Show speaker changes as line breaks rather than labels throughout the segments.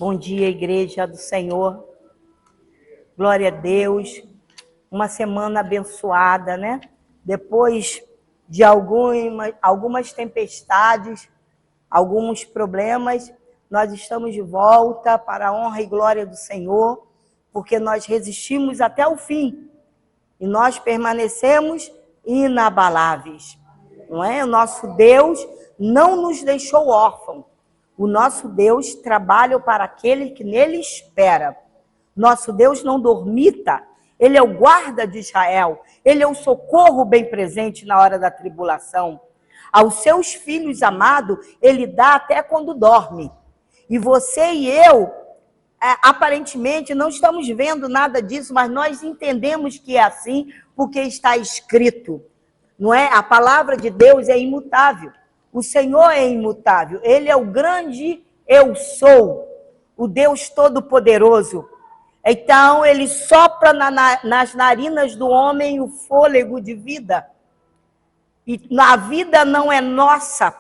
Bom dia, Igreja do Senhor. Glória a Deus. Uma semana abençoada, né? Depois de algumas tempestades, alguns problemas, nós estamos de volta para a honra e glória do Senhor, porque nós resistimos até o fim e nós permanecemos inabaláveis. Não é? O nosso Deus não nos deixou órfãos. O nosso Deus trabalha para aquele que nele espera. Nosso Deus não dormita. Ele é o guarda de Israel. Ele é o socorro bem presente na hora da tribulação. Aos seus filhos amados, ele dá até quando dorme. E você e eu, aparentemente, não estamos vendo nada disso, mas nós entendemos que é assim, porque está escrito. Não é? A palavra de Deus é imutável. O Senhor é imutável. Ele é o grande eu sou, o Deus Todo-Poderoso. Então, ele sopra nas narinas do homem o fôlego de vida. E a vida não é nossa.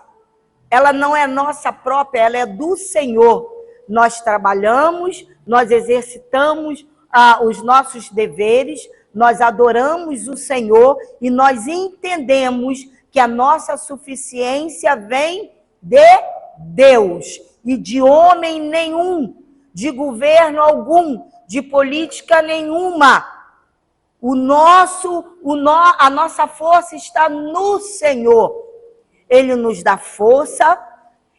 Ela não é nossa própria, ela é do Senhor. Nós trabalhamos, nós exercitamos os nossos deveres, nós adoramos o Senhor e nós entendemos que a nossa suficiência vem de Deus e de homem nenhum, de governo algum, de política nenhuma. A nossa força está no Senhor. Ele nos dá força,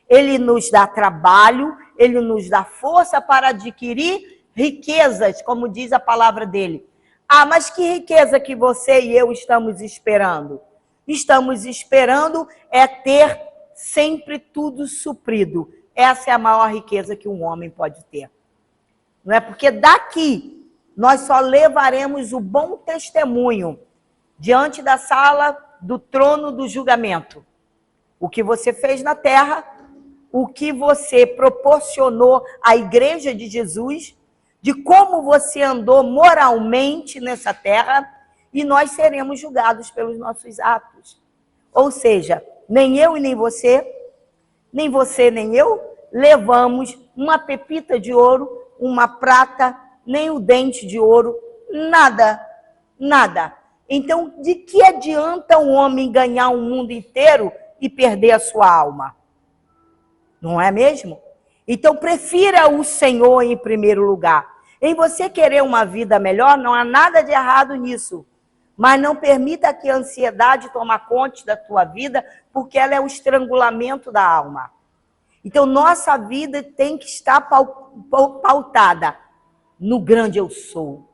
ele nos dá trabalho, ele nos dá força para adquirir riquezas, como diz a palavra dele. Ah, mas que riqueza que você e eu estamos esperando? Estamos esperando ter sempre tudo suprido. Essa é a maior riqueza que um homem pode ter. Não é? Porque daqui nós só levaremos o bom testemunho diante da sala do trono do julgamento. O que você fez na terra, o que você proporcionou à igreja de Jesus, de como você andou moralmente nessa terra, e nós seremos julgados pelos nossos atos. Ou seja, nem eu e nem você nem eu, levamos uma pepita de ouro, uma prata, nem o dente de ouro, nada, nada. Então, de que adianta um homem ganhar o mundo inteiro e perder a sua alma? Não é mesmo? Então, prefira o Senhor em primeiro lugar. Em você querer uma vida melhor, não há nada de errado nisso. Mas não permita que a ansiedade tome conta da tua vida, porque ela é o estrangulamento da alma. Então, nossa vida tem que estar pautada no grande eu sou,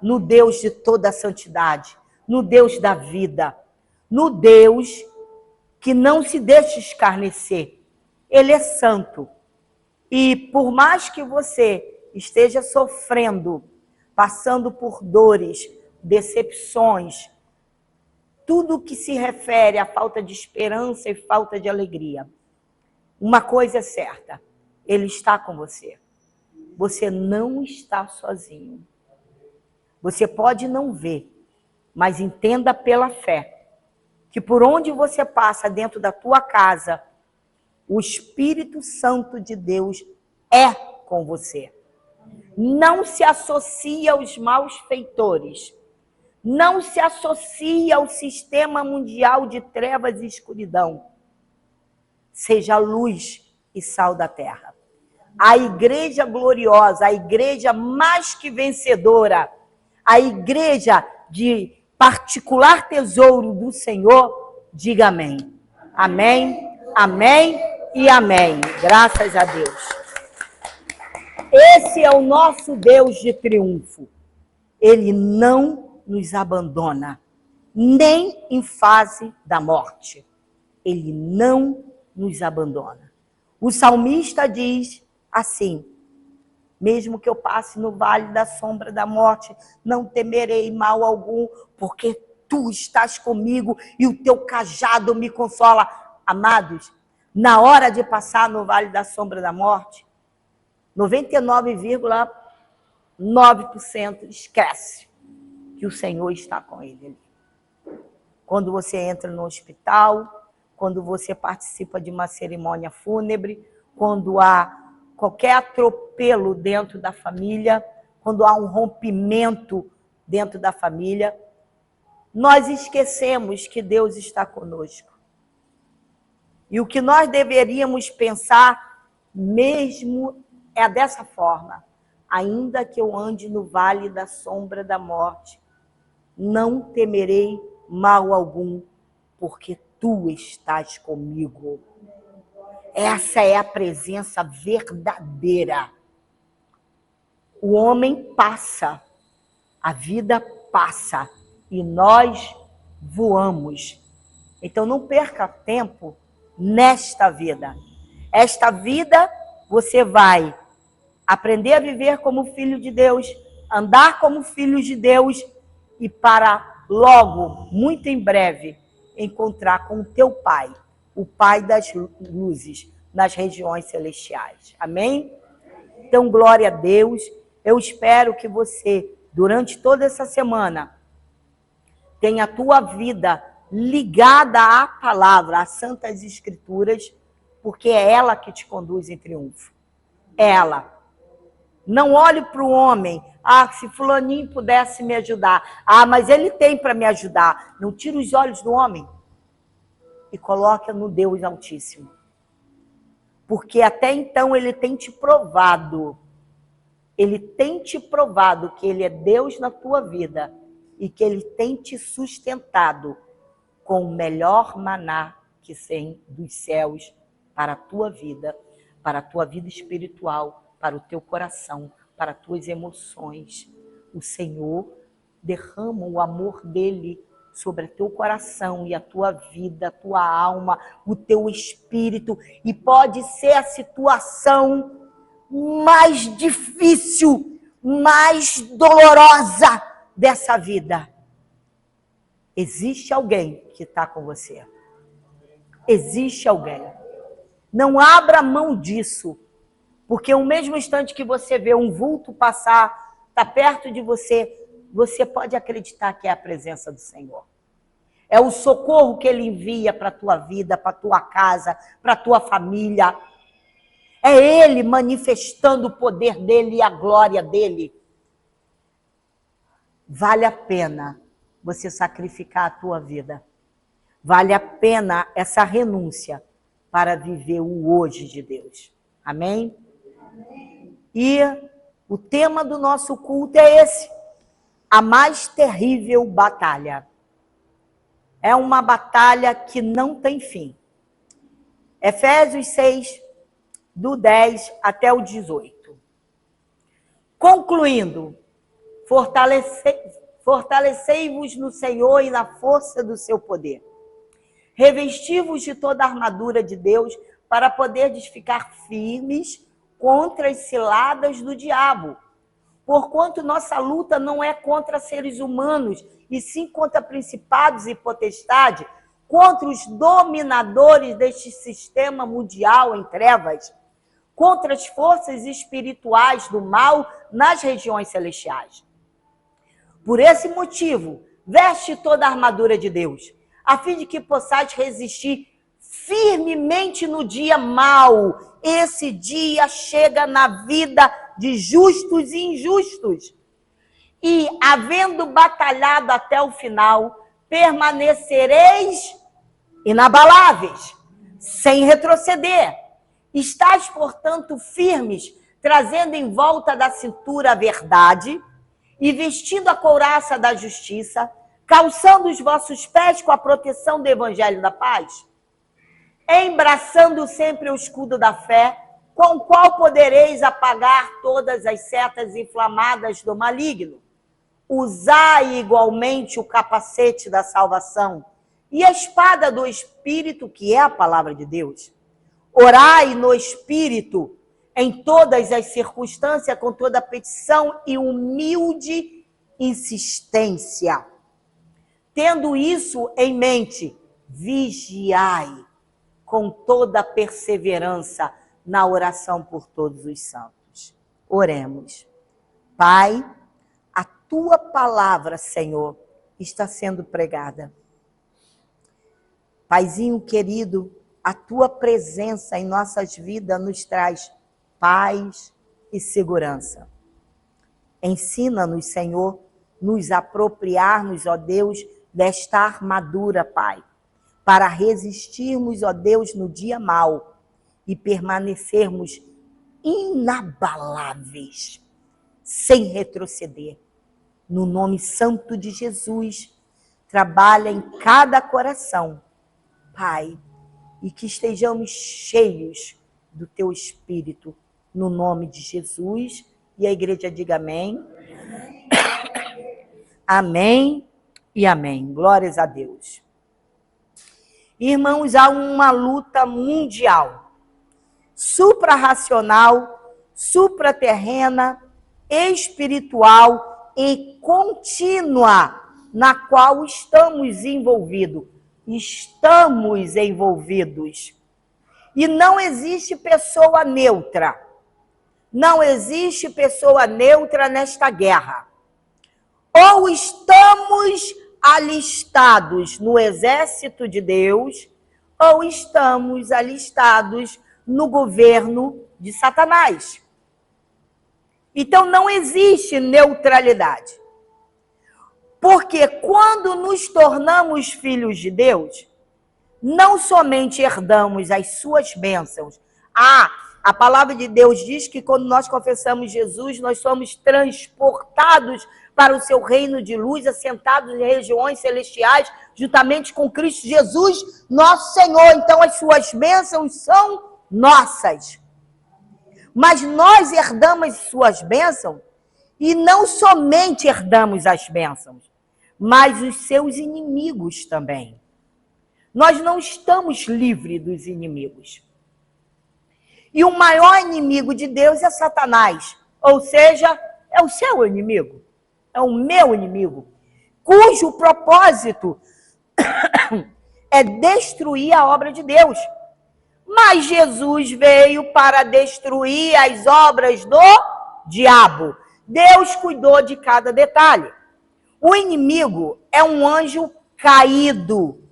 no Deus de toda a santidade, no Deus da vida, no Deus que não se deixa escarnecer. Ele é santo. E por mais que você esteja sofrendo, passando por dores, decepções, tudo que se refere à falta de esperança e falta de alegria, uma coisa é certa, ele está com você. Você não está sozinho. Você pode não ver, mas entenda pela fé que por onde você passa dentro da tua casa, o Espírito Santo de Deus é com você. Não se associa aos malfeitores. Não se associa ao sistema mundial de trevas e escuridão. Seja luz e sal da terra. A igreja gloriosa, a igreja mais que vencedora, a igreja de particular tesouro do Senhor, diga amém. Amém, amém e amém. Graças a Deus. Esse é o nosso Deus de triunfo. Ele não nos abandona, nem em fase da morte. Ele não nos abandona. O salmista diz assim: mesmo que eu passe no vale da sombra da morte, não temerei mal algum, porque tu estás comigo e o teu cajado me consola. Amados, na hora de passar no vale da sombra da morte, 99,9% esquece que o Senhor está com ele. Quando você entra no hospital, quando você participa de uma cerimônia fúnebre, quando há qualquer atropelo dentro da família, quando há um rompimento dentro da família, nós esquecemos que Deus está conosco. E o que nós deveríamos pensar mesmo é dessa forma: ainda que eu ande no vale da sombra da morte, não temerei mal algum, porque tu estás comigo. Essa é a presença verdadeira. O homem passa, a vida passa e nós voamos. Então não perca tempo nesta vida. Esta vida você vai aprender a viver como filho de Deus, andar como filho de Deus e para logo, muito em breve, encontrar com o teu Pai, o Pai das luzes, nas regiões celestiais. Amém? Então, glória a Deus. Eu espero que você, durante toda essa semana, tenha a tua vida ligada à palavra, às Santas Escrituras, porque é ela que te conduz em triunfo. É ela. Não olhe para o homem. Ah, se fulaninho pudesse me ajudar. Ah, mas ele tem para me ajudar. Não tira os olhos do homem e coloque no Deus Altíssimo. Porque até então ele tem te provado. Ele tem te provado que ele é Deus na tua vida e que ele tem te sustentado com o melhor maná que vem dos céus para a tua vida espiritual, para o teu coração, para as tuas emoções. O Senhor derrama o amor dele sobre o teu coração e a tua vida, a tua alma, o teu espírito. E pode ser a situação mais difícil, mais dolorosa dessa vida. Existe alguém que está com você. Existe alguém. Não abra mão disso. Porque o mesmo instante que você vê um vulto passar, está perto de você, você pode acreditar que é a presença do Senhor. É o socorro que Ele envia para a tua vida, para a tua casa, para a tua família. É Ele manifestando o poder dEle e a glória dEle. Vale a pena você sacrificar a tua vida. Vale a pena essa renúncia para viver o hoje de Deus. Amém? E o tema do nosso culto é esse: a mais terrível batalha. É uma batalha que não tem fim. Efésios 6, do 10 até o 18. Concluindo, fortalecei-vos no Senhor e na força do seu poder. Revesti-vos de toda a armadura de Deus para poderdes ficar firmes contra as ciladas do diabo. Porquanto nossa luta não é contra seres humanos, e sim contra principados e potestades, contra os dominadores deste sistema mundial em trevas, contra as forças espirituais do mal nas regiões celestiais. Por esse motivo, veste toda a armadura de Deus, a fim de que possais resistir firmemente no dia mau. Esse dia chega na vida de justos e injustos. E, havendo batalhado até o final, permanecereis inabaláveis, sem retroceder. Estais, portanto, firmes, trazendo em volta da cintura a verdade e vestindo a couraça da justiça, calçando os vossos pés com a proteção do evangelho da paz, embraçando sempre o escudo da fé, com o qual podereis apagar todas as setas inflamadas do maligno. Usai igualmente o capacete da salvação e a espada do Espírito, que é a palavra de Deus. Orai no Espírito em todas as circunstâncias, com toda petição e humilde insistência. Tendo isso em mente, vigiai com toda perseverança na oração por todos os santos. Oremos. Pai, a tua palavra, Senhor, está sendo pregada. Paizinho querido, a tua presença em nossas vidas nos traz paz e segurança. Ensina-nos, Senhor, nos apropriarmos, ó Deus, desta armadura, Pai, para resistirmos, ó Deus, no dia mau e permanecermos inabaláveis, sem retroceder. No nome santo de Jesus, trabalha em cada coração, Pai, e que estejamos cheios do Teu Espírito, no nome de Jesus. E a igreja diga amém. Amém e amém. Glórias a Deus. Irmãos, há uma luta mundial, suprarracional, supraterrena, espiritual e contínua, na qual estamos envolvidos. Estamos envolvidos. E não existe pessoa neutra. Não existe pessoa neutra nesta guerra. Ou estamos alistados no exército de Deus, ou estamos alistados no governo de Satanás. Então não existe neutralidade. Porque quando nos tornamos filhos de Deus, não somente herdamos as suas bênçãos. A palavra de Deus diz que quando nós confessamos Jesus, nós somos transportados para o seu reino de luz, assentados em regiões celestiais, juntamente com Cristo Jesus, nosso Senhor. Então as suas bênçãos são nossas. Mas nós herdamos suas bênçãos e não somente herdamos as bênçãos, mas os seus inimigos também. Nós não estamos livres dos inimigos. E o maior inimigo de Deus é Satanás, ou seja, é o seu inimigo, é o meu inimigo, cujo propósito é destruir a obra de Deus. Mas Jesus veio para destruir as obras do diabo. Deus cuidou de cada detalhe. O inimigo é um anjo caído.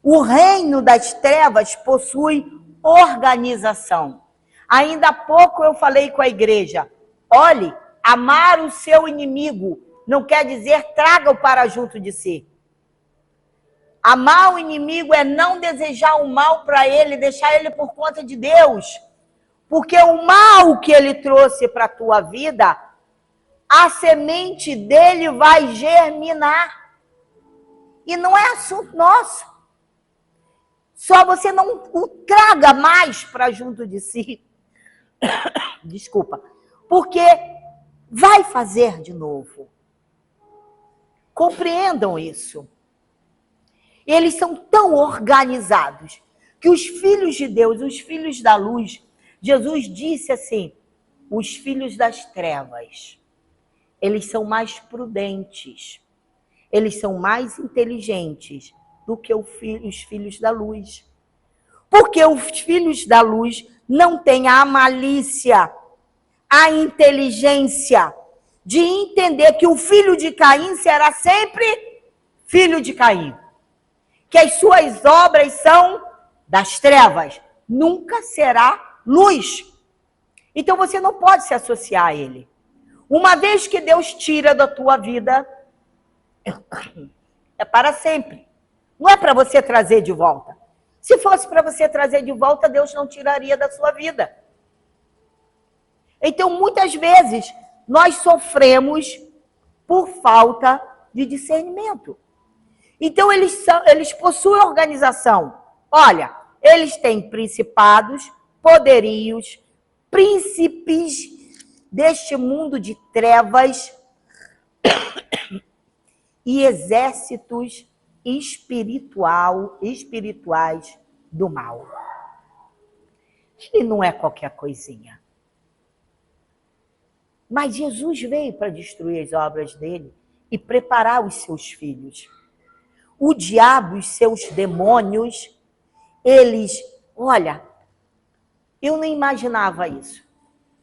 O reino das trevas possui organização. Ainda há pouco eu falei com a igreja, olhe, amar o seu inimigo não quer dizer traga-o para junto de si. Amar o inimigo é não desejar o mal para ele, deixar ele por conta de Deus. Porque o mal que ele trouxe para a tua vida, a semente dele vai germinar. E não é assunto nosso. Só você não o traga mais para junto de si. Desculpa. Porque vai fazer de novo. Compreendam isso. Eles são tão organizados que os filhos de Deus, os filhos da luz, Jesus disse assim, os filhos das trevas, eles são mais prudentes, eles são mais inteligentes do que os filhos da luz. Porque os filhos da luz não têm a malícia, a inteligência de entender que o filho de Caim será sempre filho de Caim. Que as suas obras são das trevas, nunca será luz. Então você não pode se associar a ele. Uma vez que Deus tira da tua vida, é para sempre. Não é para você trazer de volta. Se fosse para você trazer de volta, Deus não tiraria da sua vida. Então, muitas vezes, nós sofremos por falta de discernimento. Então, eles possuem organização. Olha, eles têm principados, poderios, príncipes deste mundo de trevas e exércitos espirituais do mal. Ele não é qualquer coisinha. Mas Jesus veio para destruir as obras dele e preparar os seus filhos. O diabo e os seus demônios, eles, olha, eu não imaginava isso.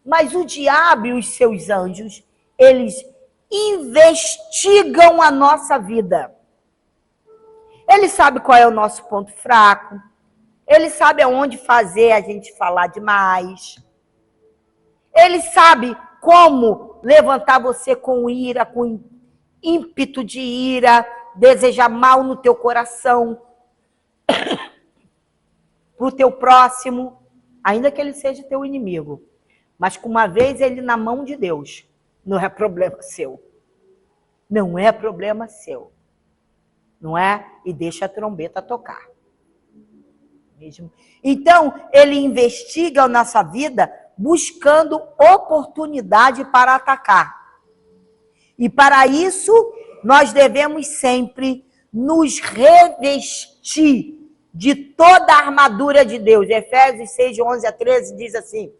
Mas o diabo e os seus anjos, eles investigam a nossa vida. Ele sabe qual é o nosso ponto fraco. Ele sabe aonde fazer a gente falar demais. Ele sabe como levantar você com ira, com ímpeto de ira, desejar mal no teu coração, para o teu próximo, ainda que ele seja teu inimigo. Mas com uma vez ele na mão de Deus, não é problema seu. Não é problema seu. Não é? E deixa a trombeta tocar. Mesmo. Então, ele investiga a nossa vida buscando oportunidade para atacar. E para isso, nós devemos sempre nos revestir de toda a armadura de Deus. Efésios 6, 11 a 13 diz assim: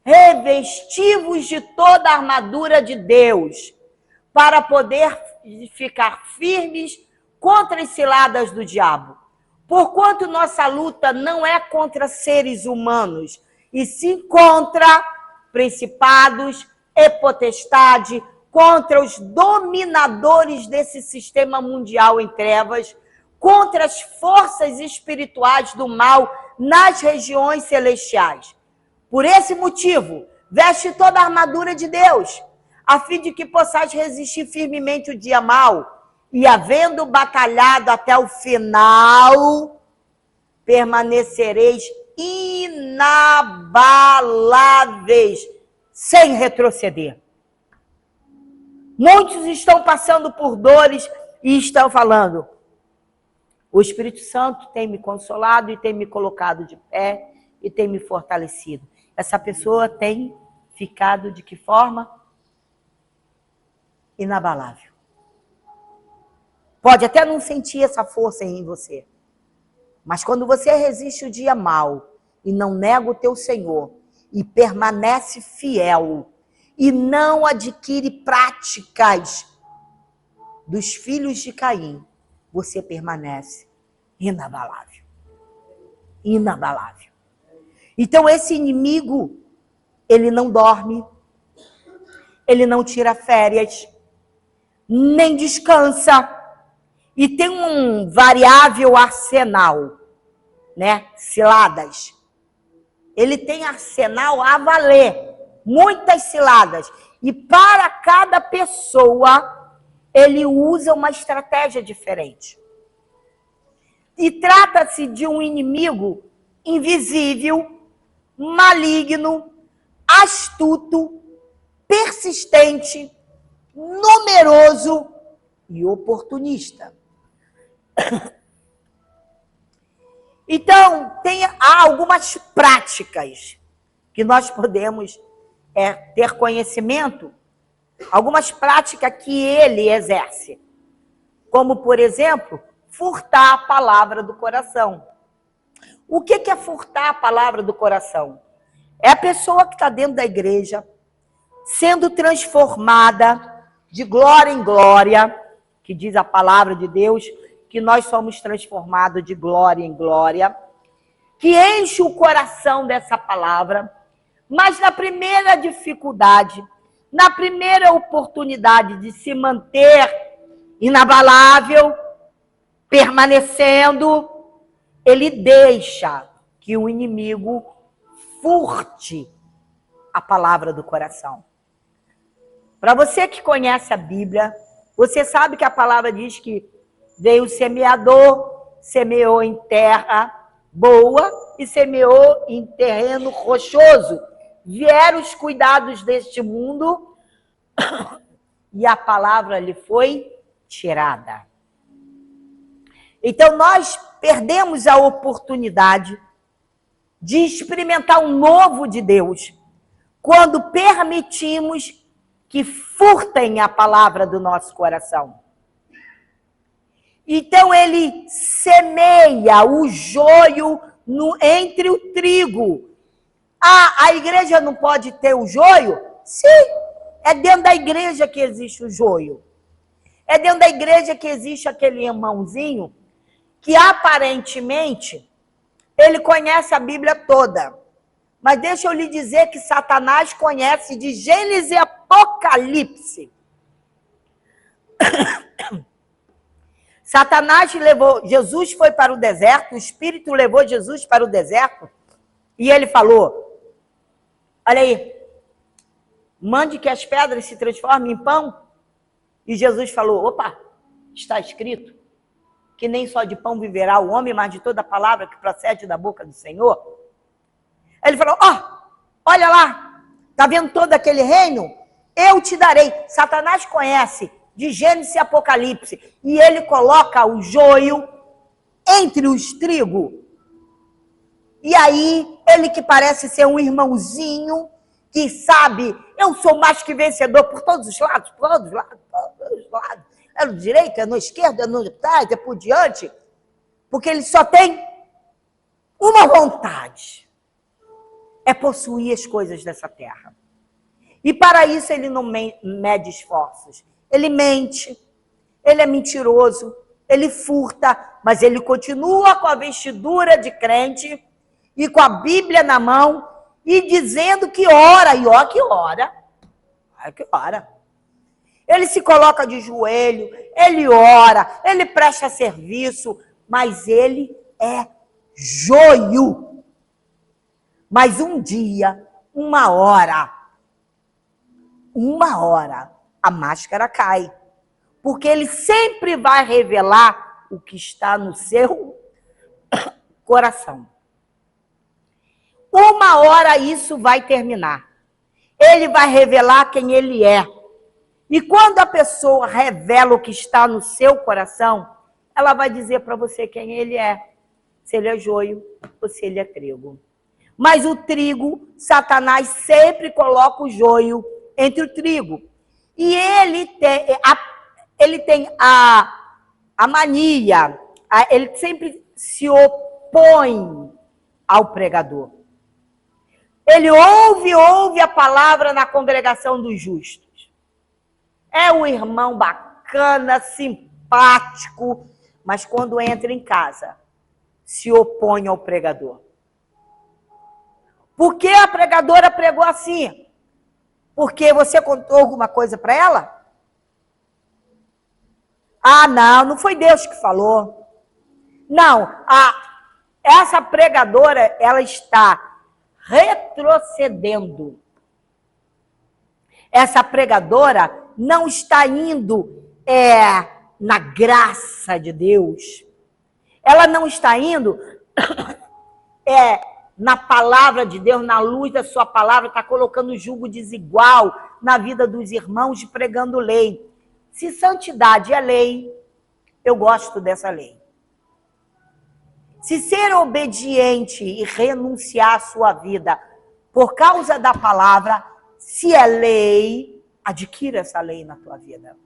revesti-vos de toda a armadura de Deus, para poder ficar firmes contra as ciladas do diabo. Porquanto nossa luta não é contra seres humanos, e sim contra principados e potestade, contra os dominadores desse sistema mundial em trevas, contra as forças espirituais do mal nas regiões celestiais. Por esse motivo, veste toda a armadura de Deus, a fim de que possais resistir firmemente o dia mau, e havendo batalhado até o final, permanecereis inabaláveis, sem retroceder. Muitos estão passando por dores e estão falando: o Espírito Santo tem me consolado e tem me colocado de pé e tem me fortalecido. Essa pessoa tem ficado de que forma? Inabalável. Pode até não sentir essa força em você, mas quando você resiste o dia mau e não nega o teu Senhor e permanece fiel e não adquire práticas dos filhos de Caim, você permanece inabalável. Inabalável. Então esse inimigo, ele não dorme, ele não tira férias, nem descansa. E tem um variável arsenal, né? Ciladas. Ele tem arsenal a valer, muitas ciladas. E para cada pessoa, ele usa uma estratégia diferente. E trata-se de um inimigo invisível, maligno, astuto, persistente, numeroso e oportunista. Então, há algumas práticas que nós podemos ter conhecimento, algumas práticas que ele exerce. Como, por exemplo, furtar a palavra do coração. O que é furtar a palavra do coração? É a pessoa que está dentro da igreja, sendo transformada de glória em glória, que diz a palavra de Deus, que nós somos transformados de glória em glória, que enche o coração dessa palavra, mas na primeira dificuldade, na primeira oportunidade de se manter inabalável, permanecendo, ele deixa que o inimigo furte a palavra do coração. Para você que conhece a Bíblia, você sabe que a palavra diz que veio o semeador, semeou em terra boa e semeou em terreno rochoso. Vieram os cuidados deste mundo e a palavra lhe foi tirada. Então nós perdemos a oportunidade de experimentar o novo de Deus quando permitimos que furtem a palavra do nosso coração. Então ele semeia o joio entre o trigo. A igreja não pode ter o joio? Sim, é dentro da igreja que existe o joio. É dentro da igreja que existe aquele irmãozinho que aparentemente ele conhece a Bíblia toda. Mas deixa eu lhe dizer que Satanás conhece de Gênesis e Apocalipse. Satanás levou, Jesus foi para o deserto, o Espírito levou Jesus para o deserto, e ele falou, olha aí, Mande que as pedras se transformem em pão. E Jesus falou, opa, está escrito que nem só de pão viverá o homem, mas de toda palavra que procede da boca do Senhor. Ele falou, olha lá, está vendo todo aquele reino? Eu te darei. Satanás conhece de Gênesis e Apocalipse, e ele coloca o joio entre os trigo. E aí, ele que parece ser um irmãozinho, que sabe, eu sou mais que vencedor por todos os lados, todos os lados. É no direito, é no esquerdo, é no trás, é por diante. Porque ele só tem uma vontade. É possuir as coisas dessa terra. E para isso ele não mede esforços. Ele mente, ele é mentiroso, ele furta, mas ele continua com a vestidura de crente e com a Bíblia na mão e dizendo que ora, e ó que ora. Que ora. Ele se coloca de joelho, ele ora, ele presta serviço, mas ele é joio. Mas um dia, uma hora, a máscara cai. Porque ele sempre vai revelar o que está no seu coração. Uma hora isso vai terminar. Ele vai revelar quem ele é. E quando a pessoa revela o que está no seu coração, ela vai dizer para você quem ele é. Se ele é joio ou se ele é trigo. Mas o trigo, Satanás sempre coloca o joio entre o trigo. E ele tem a mania, ele sempre se opõe ao pregador. Ele ouve a palavra na congregação dos justos. É um irmão bacana, simpático, mas quando entra em casa, se opõe ao pregador. Por que a pregadora pregou assim? Porque você contou alguma coisa para ela? Ah, não foi Deus que falou. Não, essa pregadora, ela está retrocedendo. Essa pregadora não está indo na graça de Deus. Ela não está indo na palavra de Deus, na luz da sua palavra, está colocando jugo desigual na vida dos irmãos, pregando lei. Se santidade é lei, eu gosto dessa lei. Se ser obediente e renunciar à sua vida por causa da palavra, se é lei, adquira essa lei na tua vida.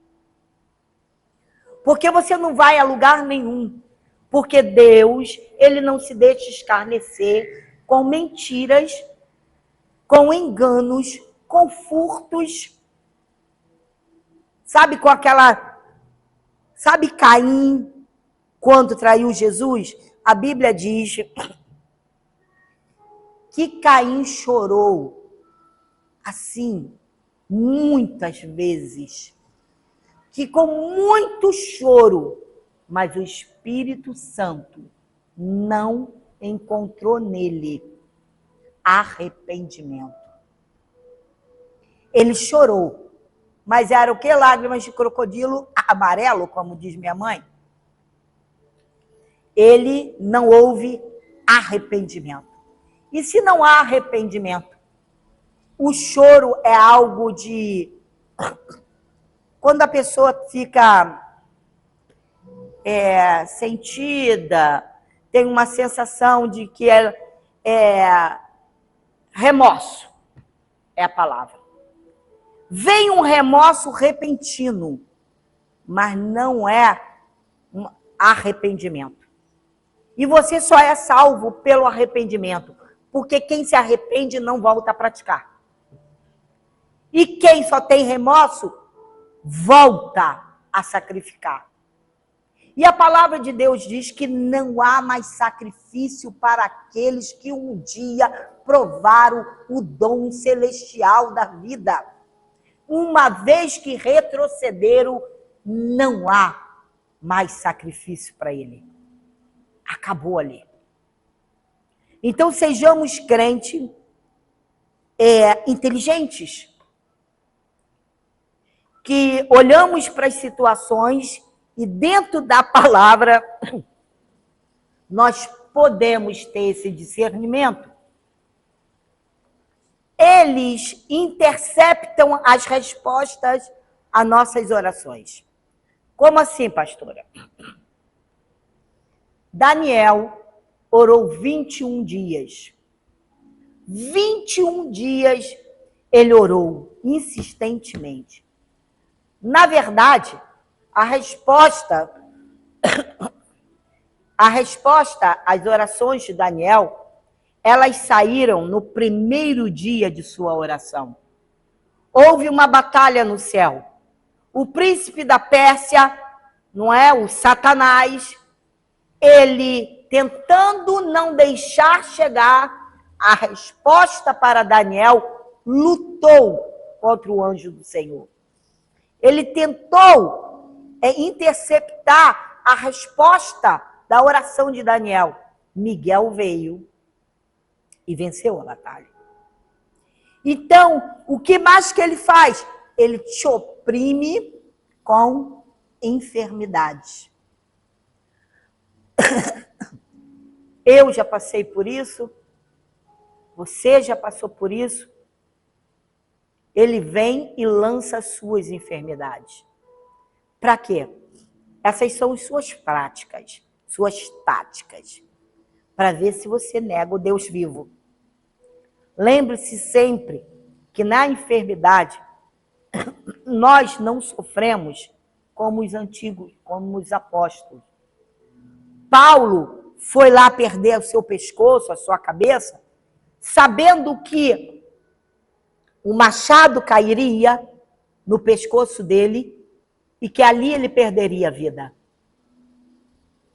Porque você não vai a lugar nenhum. Porque Deus, ele não se deixa escarnecer com mentiras, com enganos, com furtos. Sabe Sabe Caim, quando traiu Jesus? A Bíblia diz que Caim chorou assim, muitas vezes. Que com muito choro, mas o Espírito Santo não encontrou nele arrependimento. Ele chorou, mas era o que? Lágrimas de crocodilo amarelo, como diz minha mãe. Ele não houve arrependimento. E se não há arrependimento, o choro é algo de... Quando a pessoa fica sentida, tem uma sensação de que remorso, é a palavra. Vem um remorso repentino, mas não é um arrependimento. E você só é salvo pelo arrependimento, porque quem se arrepende não volta a praticar. E quem só tem remorso, volta a sacrificar. E a palavra de Deus diz que não há mais sacrifício para aqueles que um dia provaram o dom celestial da vida. Uma vez que retrocederam, não há mais sacrifício para ele. Acabou ali. Então sejamos crentes inteligentes. que olhamos para as situações e dentro da palavra nós podemos ter esse discernimento. Eles interceptam as respostas às nossas orações. Como assim, pastora? Daniel orou 21 dias. 21 dias ele orou insistentemente. Na verdade, a resposta às orações de Daniel, elas saíram no primeiro dia de sua oração. Houve uma batalha no céu. O príncipe da Pérsia, não é? O Satanás, ele tentando não deixar chegar a resposta para Daniel, lutou contra o anjo do Senhor. Ele tentou interceptar a resposta da oração de Daniel. Miguel veio e venceu a batalha. Então, o que mais que ele faz? Ele te oprime com enfermidades. Eu já passei por isso. Você já passou por isso. Ele vem e lança as suas enfermidades. Para quê? Essas são as suas práticas, suas táticas, para ver se você nega o Deus vivo. Lembre-se sempre que na enfermidade nós não sofremos como os antigos, como os apóstolos. Paulo foi lá perder o seu pescoço, a sua cabeça, sabendo que o machado cairia no pescoço dele e que ali ele perderia a vida.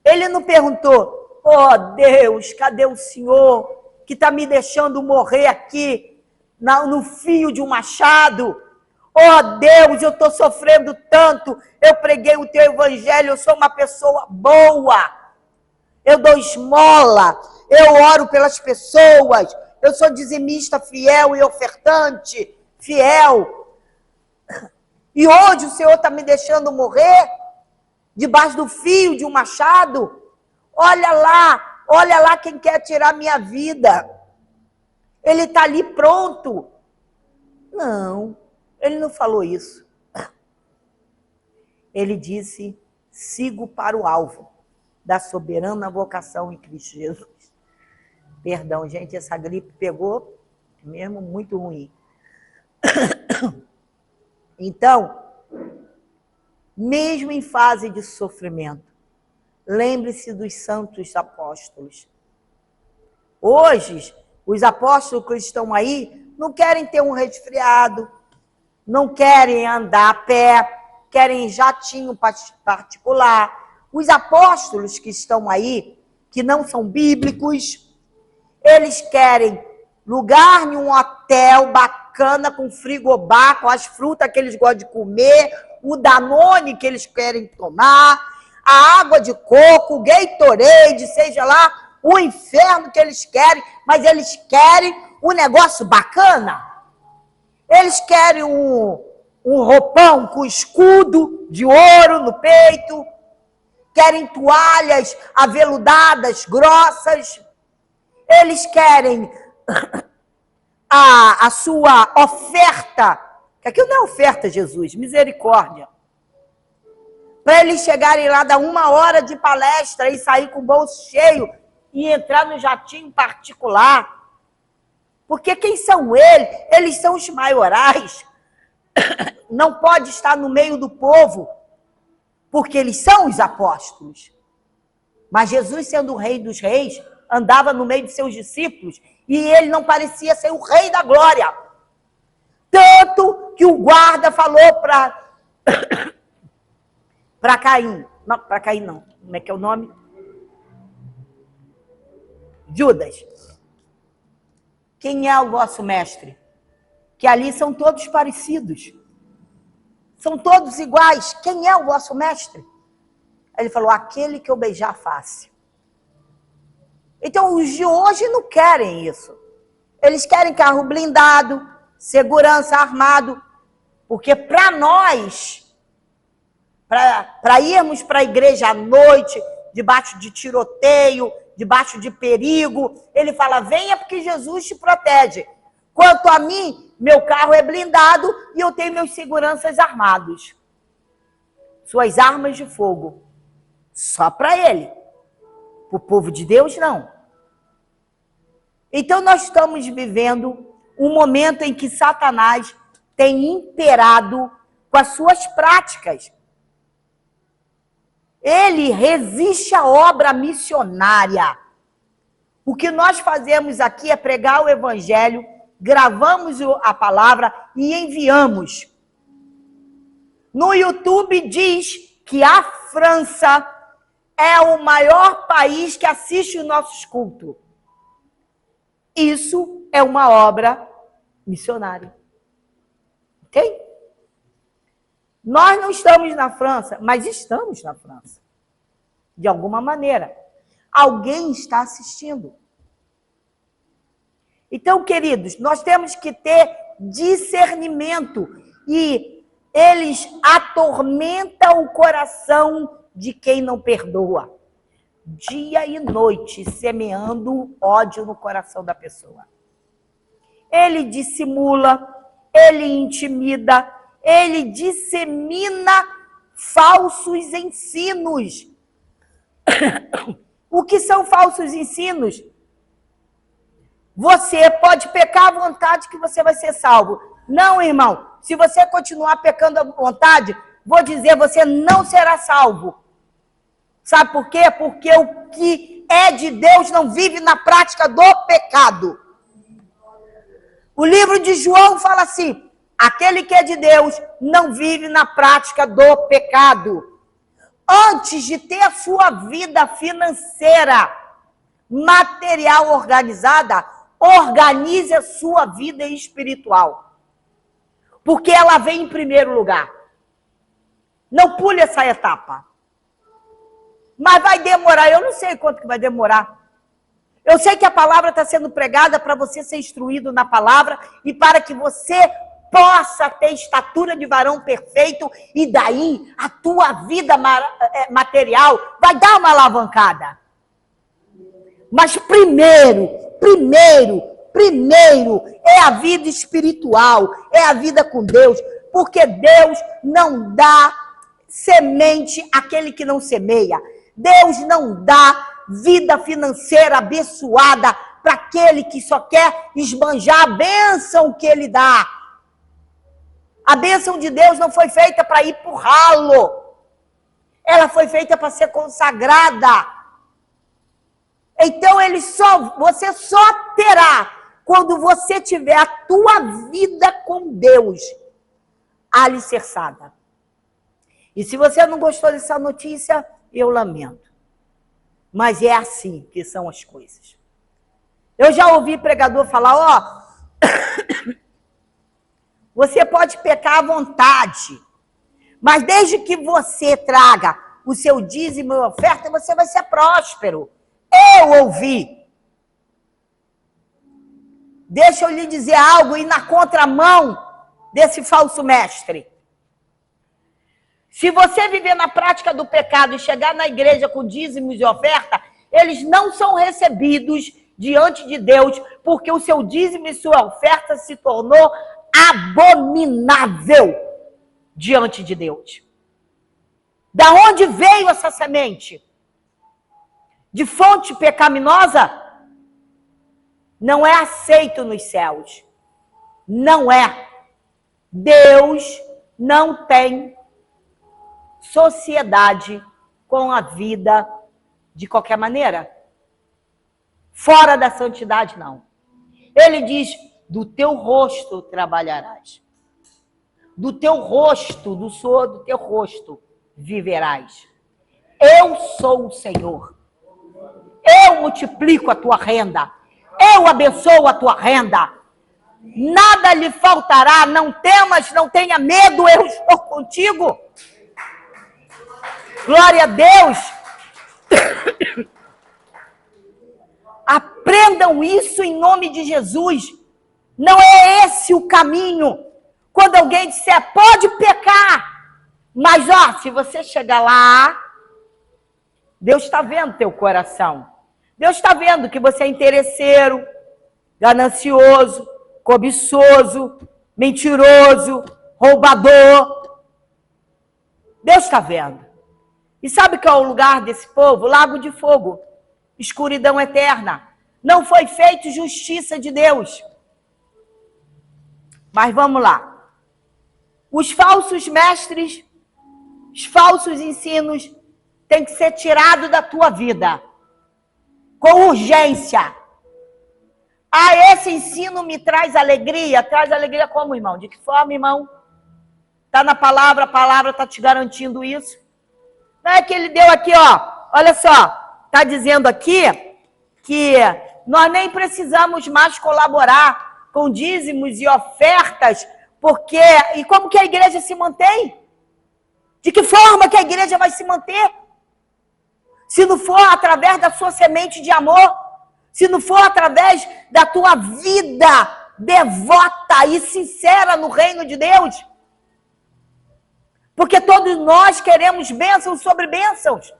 Ele não perguntou: oh Deus, cadê o Senhor que está me deixando morrer aqui no fio de um machado? Oh Deus, eu estou sofrendo tanto, eu preguei o teu evangelho, eu sou uma pessoa boa, eu dou esmola, eu oro pelas pessoas, eu sou dizimista fiel e ofertante fiel. E hoje o Senhor está me deixando morrer debaixo do fio de um machado? Olha lá quem quer tirar minha vida. Ele está ali pronto. Não, ele não falou isso. Ele disse: sigo para o alvo da soberana vocação em Cristo Jesus. Perdão, gente, essa gripe pegou mesmo muito ruim. Então, mesmo em fase de sofrimento, lembre-se dos santos apóstolos. Hoje, os apóstolos que estão aí não querem ter um resfriado, não querem andar a pé, querem jatinho particular. Os apóstolos que estão aí, que não são bíblicos, eles querem lugar em um hotel bacana, com frigobar, com as frutas que eles gostam de comer, o Danone que eles querem tomar, a água de coco, o Gatorade, seja lá o inferno que eles querem, mas eles querem um negócio bacana. Eles querem um roupão com escudo de ouro no peito, querem toalhas aveludadas, grossas. Eles querem a sua oferta, que aquilo não é oferta, Jesus, misericórdia. Para eles chegarem lá, dar 1 hora de palestra e sair com o bolso cheio e entrar no jatinho particular. Porque quem são eles? Eles são os maiorais. Não pode estar no meio do povo, porque eles são os apóstolos. Mas Jesus, sendo o rei dos reis, andava no meio de seus discípulos e ele não parecia ser o rei da glória. Tanto que o guarda falou para Caim. Não, para Caim não. Como é que é o nome? Judas. Quem é o vosso mestre? Que ali são todos parecidos. São todos iguais. Quem é o vosso mestre? Ele falou: aquele que eu beijar a face. Então, os de hoje não querem isso. Eles querem carro blindado, segurança armado. Porque para nós, para irmos para a igreja à noite, debaixo de tiroteio, debaixo de perigo, ele fala, venha porque Jesus te protege. Quanto a mim, meu carro é blindado e eu tenho meus seguranças armados. Suas armas de fogo. Só para ele. Para o povo de Deus, não. Então nós estamos vivendo um momento em que Satanás tem imperado com as suas práticas. Ele resiste à obra missionária. O que nós fazemos aqui é pregar o evangelho, gravamos a palavra e enviamos. No YouTube diz que a França é o maior país que assiste os nossos cultos. Isso é uma obra missionária. Ok? Nós não estamos na França, mas estamos na França. De alguma maneira. Alguém está assistindo. Então, queridos, nós temos que ter discernimento. E eles atormentam o coração de quem não perdoa. Dia e noite, semeando ódio no coração da pessoa. Ele dissimula, ele intimida, ele dissemina falsos ensinos. O que são falsos ensinos? Você pode pecar à vontade que você vai ser salvo. Não, irmão. Se você continuar pecando à vontade, vou dizer, você não será salvo. Sabe por quê? Porque o que é de Deus não vive na prática do pecado. O livro de João fala assim, aquele que é de Deus não vive na prática do pecado. Antes de ter a sua vida financeira, material organizada, organize a sua vida espiritual. Porque ela vem em primeiro lugar. Não pule essa etapa. Mas vai demorar, eu não sei quanto que vai demorar. Eu sei que a palavra está sendo pregada para você ser instruído na palavra e para que você possa ter estatura de varão perfeito e daí a tua vida material vai dar uma alavancada. Mas primeiro é a vida espiritual, é a vida com Deus, porque Deus não dá semente àquele que não semeia. Deus não dá vida financeira abençoada para aquele que só quer esbanjar a bênção que ele dá. A bênção de Deus não foi feita para ir para o ralo. Ela foi feita para ser consagrada. Então você só terá quando você tiver a tua vida com Deus alicerçada. E se você não gostou dessa notícia, eu lamento. Mas é assim que são as coisas. Eu já ouvi pregador falar, você pode pecar à vontade, mas desde que você traga o seu dízimo e oferta, você vai ser próspero. Eu ouvi. Deixa eu lhe dizer algo, e na contramão desse falso mestre. Se você viver na prática do pecado e chegar na igreja com dízimos e oferta, eles não são recebidos diante de Deus, porque o seu dízimo e sua oferta se tornou abominável diante de Deus. Da onde veio essa semente? De fonte pecaminosa? Não é aceito nos céus. Não é. Deus não tem sociedade com a vida de qualquer maneira. Fora da santidade, não. Ele diz, do teu rosto trabalharás. Do teu rosto, do suor do teu rosto viverás. Eu sou o Senhor. Eu multiplico a tua renda. Eu abençoo a tua renda. Nada lhe faltará. Não temas, não tenha medo. Eu estou contigo. Glória a Deus. Aprendam isso em nome de Jesus. Não é esse o caminho. Quando alguém disser, pode pecar, mas ó, se você chegar lá, Deus está vendo teu coração. Deus está vendo que você é interesseiro, ganancioso, cobiçoso, mentiroso, roubador. Deus está vendo. E sabe qual é o lugar desse povo? Lago de fogo, escuridão eterna. Não foi feito justiça de Deus. Mas vamos lá. Os falsos mestres, os falsos ensinos têm que ser tirados da tua vida. Com urgência. Ah, esse ensino me traz alegria. Traz alegria como, irmão? De que forma, irmão? Está na palavra, a palavra está te garantindo isso. Não é que ele deu aqui, ó. Olha só. Está dizendo aqui que nós nem precisamos mais colaborar com dízimos e ofertas, porque... E como que a igreja se mantém? De que forma que a igreja vai se manter? Se não for através da sua semente de amor, se não for através da tua vida devota e sincera no reino de Deus. Porque todos nós queremos bênçãos sobre bênçãos.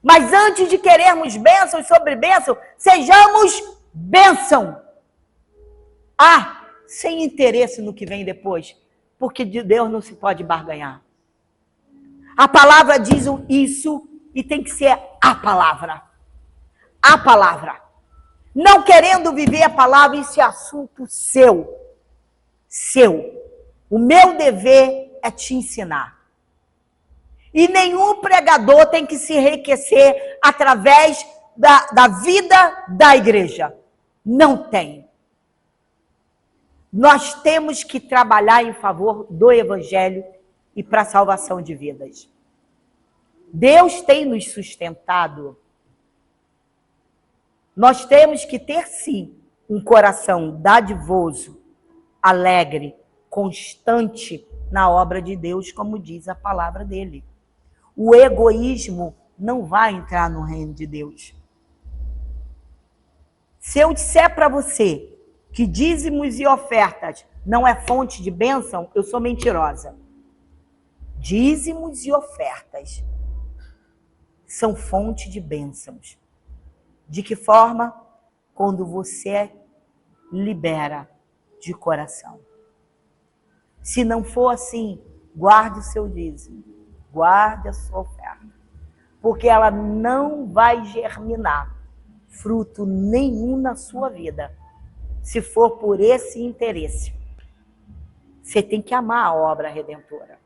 Mas antes de querermos bênçãos sobre bênçãos, sejamos bênção. Ah, sem interesse no que vem depois. Porque de Deus não se pode barganhar. A palavra diz isso e tem que ser a palavra. A palavra. Não querendo viver a palavra, isso é assunto seu. Seu. O meu dever é te ensinar. E nenhum pregador tem que se enriquecer através da vida da igreja. Não tem. Nós temos que trabalhar em favor do evangelho e para a salvação de vidas. Deus tem nos sustentado. Nós temos que ter, sim, um coração dadivoso, alegre, constante na obra de Deus, como diz a palavra dele. O egoísmo não vai entrar no reino de Deus. Se eu disser para você que dízimos e ofertas não é fonte de bênção, eu sou mentirosa. Dízimos e ofertas são fonte de bênçãos. De que forma? Quando você libera de coração. Se não for assim, guarde o seu dízimo, guarde a sua oferta, porque ela não vai germinar fruto nenhum na sua vida, se for por esse interesse. Você tem que amar a obra redentora.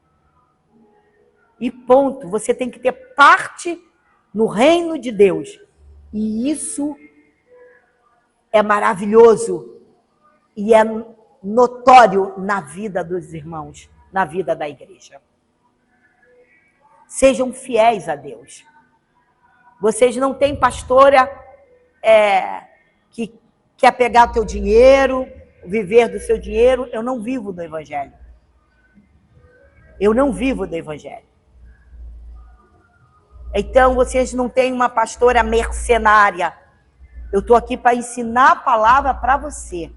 E ponto, você tem que ter parte no reino de Deus. E isso é maravilhoso e é notório na vida dos irmãos, na vida da igreja. Sejam fiéis a Deus. Vocês não têm pastora que quer pegar o teu dinheiro, viver do seu dinheiro. Eu não vivo do evangelho. Eu não vivo do evangelho. Então, vocês não têm uma pastora mercenária. Eu estou aqui para ensinar a palavra para você.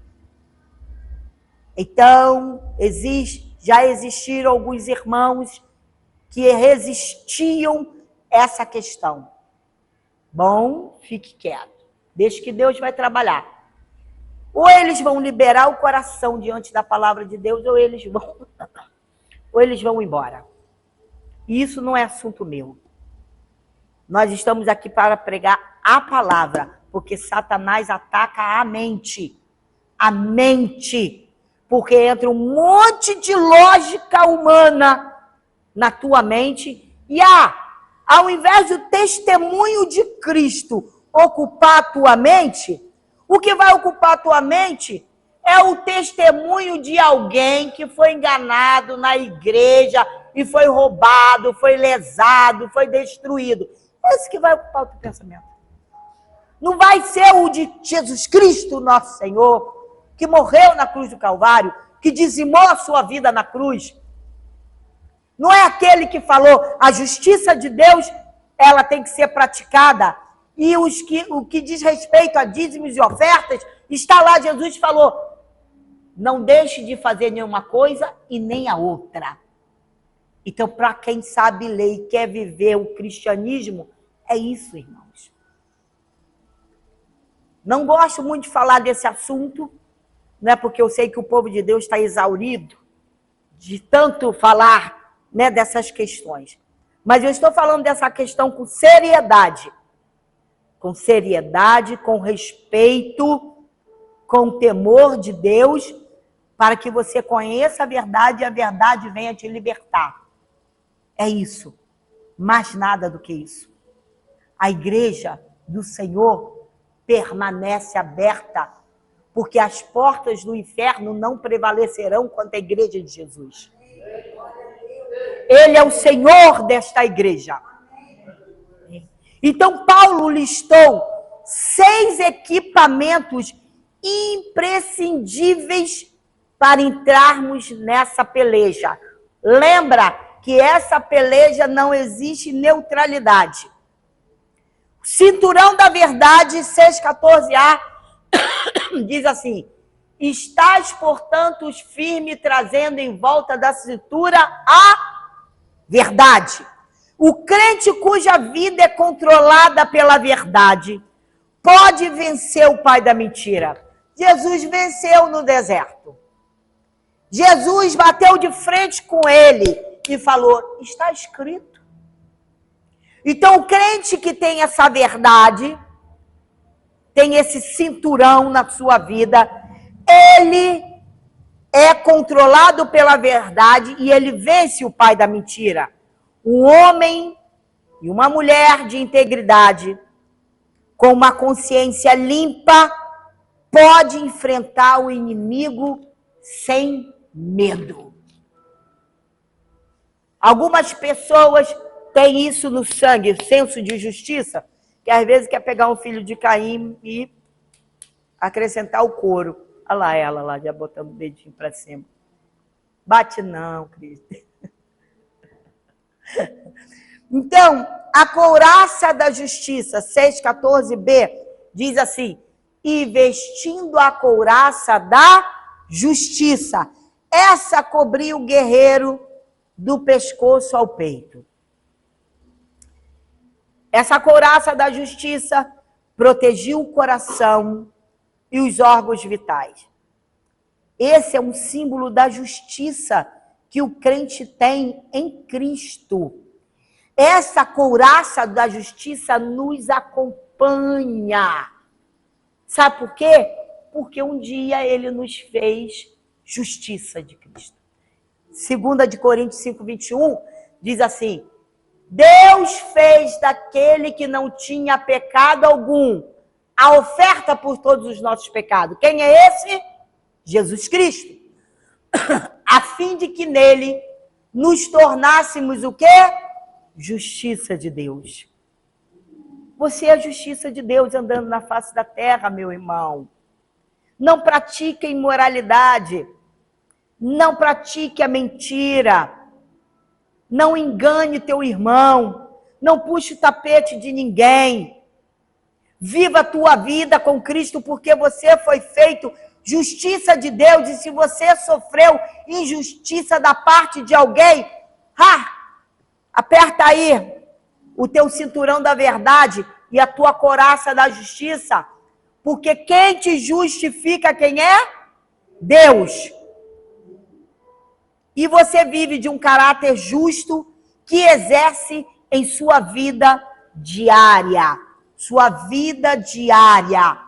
Então, já existiram alguns irmãos que resistiam a essa questão. Bom, fique quieto. Deixa que Deus vai trabalhar. Ou eles vão liberar o coração diante da palavra de Deus, ou eles vão embora. E isso não é assunto meu. Nós estamos aqui para pregar a palavra, porque Satanás ataca a mente. A mente. Porque entra um monte de lógica humana na tua mente. E ao invés do testemunho de Cristo ocupar a tua mente, o que vai ocupar a tua mente é o testemunho de alguém que foi enganado na igreja e foi roubado, foi lesado, foi destruído. Esse que vai ocupar o teu pensamento. Não vai ser o de Jesus Cristo, nosso Senhor, que morreu na cruz do Calvário, que dizimou a sua vida na cruz. Não é aquele que falou, a justiça de Deus, ela tem que ser praticada. E o que diz respeito a dízimos e ofertas, está lá, Jesus falou, Não deixe de fazer nenhuma coisa e nem a outra. Então, para quem sabe ler e quer viver o cristianismo, é isso, irmãos. Não gosto muito de falar desse assunto, né, porque eu sei que o povo de Deus está exaurido de tanto falar, né, dessas questões. Mas eu estou falando dessa questão com seriedade. Com seriedade, com respeito, com temor de Deus, para que você conheça a verdade e a verdade venha te libertar. É isso. Mais nada do que isso. A igreja do Senhor permanece aberta, porque as portas do inferno não prevalecerão contra a igreja de Jesus. Ele é o Senhor desta igreja. Então, Paulo listou 6 equipamentos imprescindíveis para entrarmos nessa peleja. Lembra que essa peleja não existe neutralidade. Cinturão da verdade, 6,14a, diz assim: estás, portanto, firme, trazendo em volta da cintura a verdade. O crente cuja vida é controlada pela verdade pode vencer o pai da mentira. Jesus venceu no deserto. Jesus bateu de frente com ele e falou: está escrito. Então, o crente que tem essa verdade, tem esse cinturão na sua vida, ele é controlado pela verdade e ele vence o pai da mentira. Um homem e uma mulher de integridade, com uma consciência limpa, pode enfrentar o inimigo sem medo. Algumas pessoas têm isso no sangue, senso de justiça, que às vezes quer pegar um filho de Caim e acrescentar o couro. Olha lá ela lá, já botando o dedinho para cima. Bate não, Cristo. Então, a couraça da justiça, 6,14b, diz assim: e vestindo a couraça da justiça, essa cobriu o guerreiro do pescoço ao peito. Essa couraça da justiça protegiu o coração e os órgãos vitais. Esse é um símbolo da justiça que o crente tem em Cristo. Essa couraça da justiça nos acompanha. Sabe por quê? Porque um dia ele nos fez justiça de Cristo. 2 Coríntios 5:21 diz assim: Deus fez daquele que não tinha pecado algum a oferta por todos os nossos pecados. Quem é esse? Jesus Cristo. A fim de que nele nos tornássemos o quê? Justiça de Deus. Você é a justiça de Deus andando na face da terra, meu irmão. Não pratique a imoralidade. Não pratique a mentira. Não engane teu irmão. Não puxe o tapete de ninguém. Viva a tua vida com Cristo, porque você foi feito justiça de Deus. E se você sofreu injustiça da parte de alguém, aperta aí o teu cinturão da verdade e a tua couraça da justiça, porque quem te justifica, quem é? Deus. E você vive de um caráter justo que exerce em sua vida diária. Sua vida diária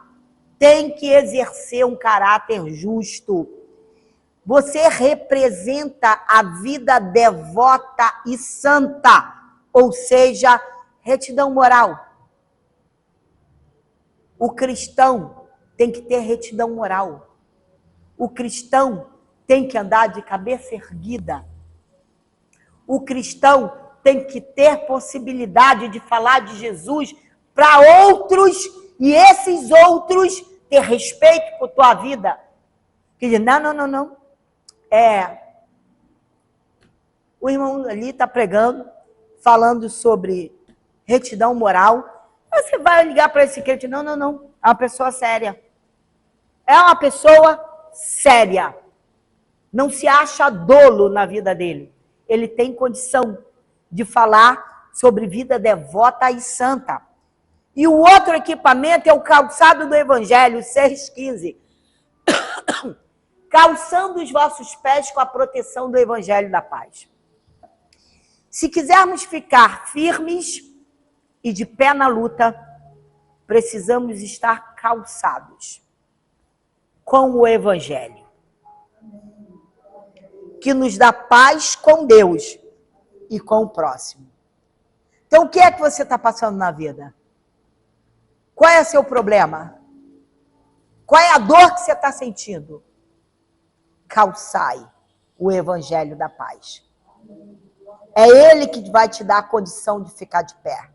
tem que exercer um caráter justo. Você representa a vida devota e santa, ou seja, retidão moral. O cristão tem que ter retidão moral. O cristão tem que andar de cabeça erguida. O cristão tem que ter possibilidade de falar de Jesus para outros e esses outros ter respeito por tua vida. Que diz, não. O irmão ali está pregando, falando sobre retidão moral. Você vai ligar para esse crente? Não. É uma pessoa séria. É uma pessoa séria. Não se acha dolo na vida dele. Ele tem condição de falar sobre vida devota e santa. E o outro equipamento é o calçado do Evangelho, 6,15. Calçando os vossos pés com a proteção do Evangelho da paz. Se quisermos ficar firmes e de pé na luta, precisamos estar calçados com o Evangelho, que nos dá paz com Deus e com o próximo. Então, o que é que você está passando na vida? Qual é o seu problema? Qual é a dor que você está sentindo? Calçai o Evangelho da paz. É ele que vai te dar a condição de ficar de pé.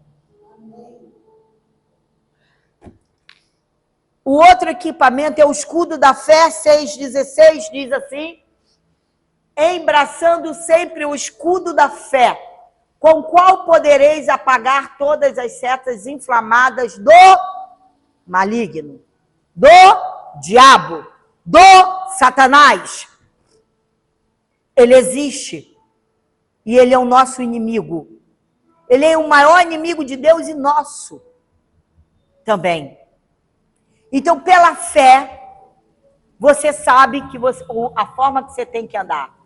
O outro equipamento é o escudo da fé, 6,16, diz assim: embraçando sempre o escudo da fé, com o qual podereis apagar todas as setas inflamadas do maligno, do diabo, do Satanás. Ele existe e ele é o nosso inimigo. Ele é o maior inimigo de Deus e nosso também. Então, pela fé, você sabe que a forma que você tem que andar.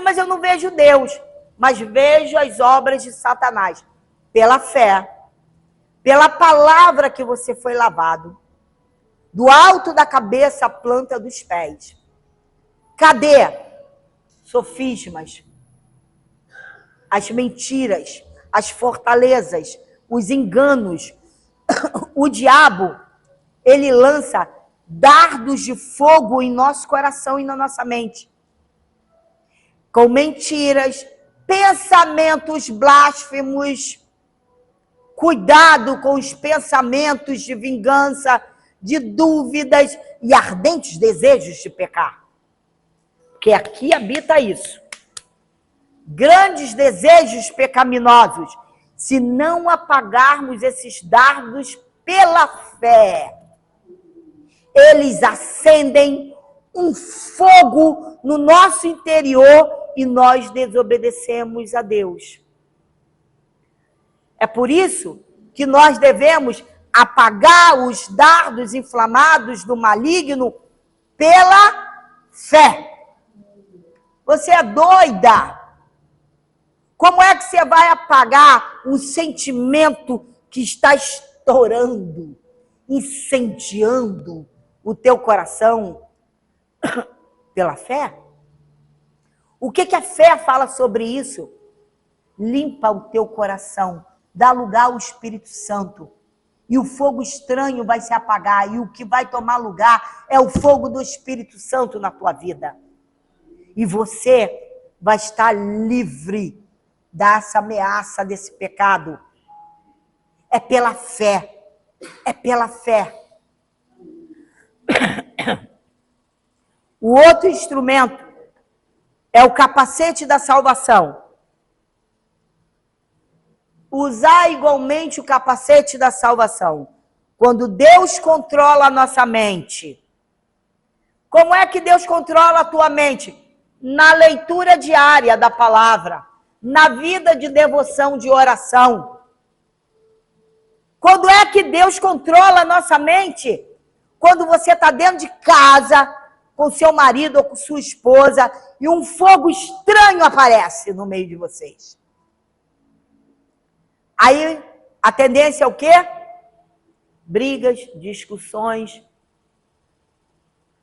Mas eu não vejo Deus, mas vejo as obras de Satanás. Pela fé, pela palavra que você foi lavado, do alto da cabeça à planta dos pés. Cadê? Sofismas, as mentiras, as fortalezas, os enganos. O diabo, ele lança dardos de fogo em nosso coração e na nossa mente. Com mentiras, pensamentos blasfemos. Cuidado com os pensamentos de vingança, de dúvidas e ardentes desejos de pecar. Porque aqui habita isso. Grandes desejos pecaminosos. Se não apagarmos esses dardos pela fé, eles acendem um fogo no nosso interior e nós desobedecemos a Deus. É por isso que nós devemos apagar os dardos inflamados do maligno pela fé. Você é doida? Como é que você vai apagar um sentimento que está estourando, incendiando o teu coração? Pela fé? O que a fé fala sobre isso? Limpa o teu coração, dá lugar ao Espírito Santo. E o fogo estranho vai se apagar. E o que vai tomar lugar é o fogo do Espírito Santo na tua vida. E você vai estar livre dessa ameaça, desse pecado. É pela fé. É pela fé. O outro instrumento é o capacete da salvação. Usar igualmente o capacete da salvação. Quando Deus controla a nossa mente. Como é que Deus controla a tua mente? Na leitura diária da palavra. Na vida de devoção, de oração. Quando é que Deus controla a nossa mente? Quando você está dentro de casa, com seu marido ou com sua esposa, e um fogo estranho aparece no meio de vocês. Aí, a tendência é o quê? Brigas, discussões,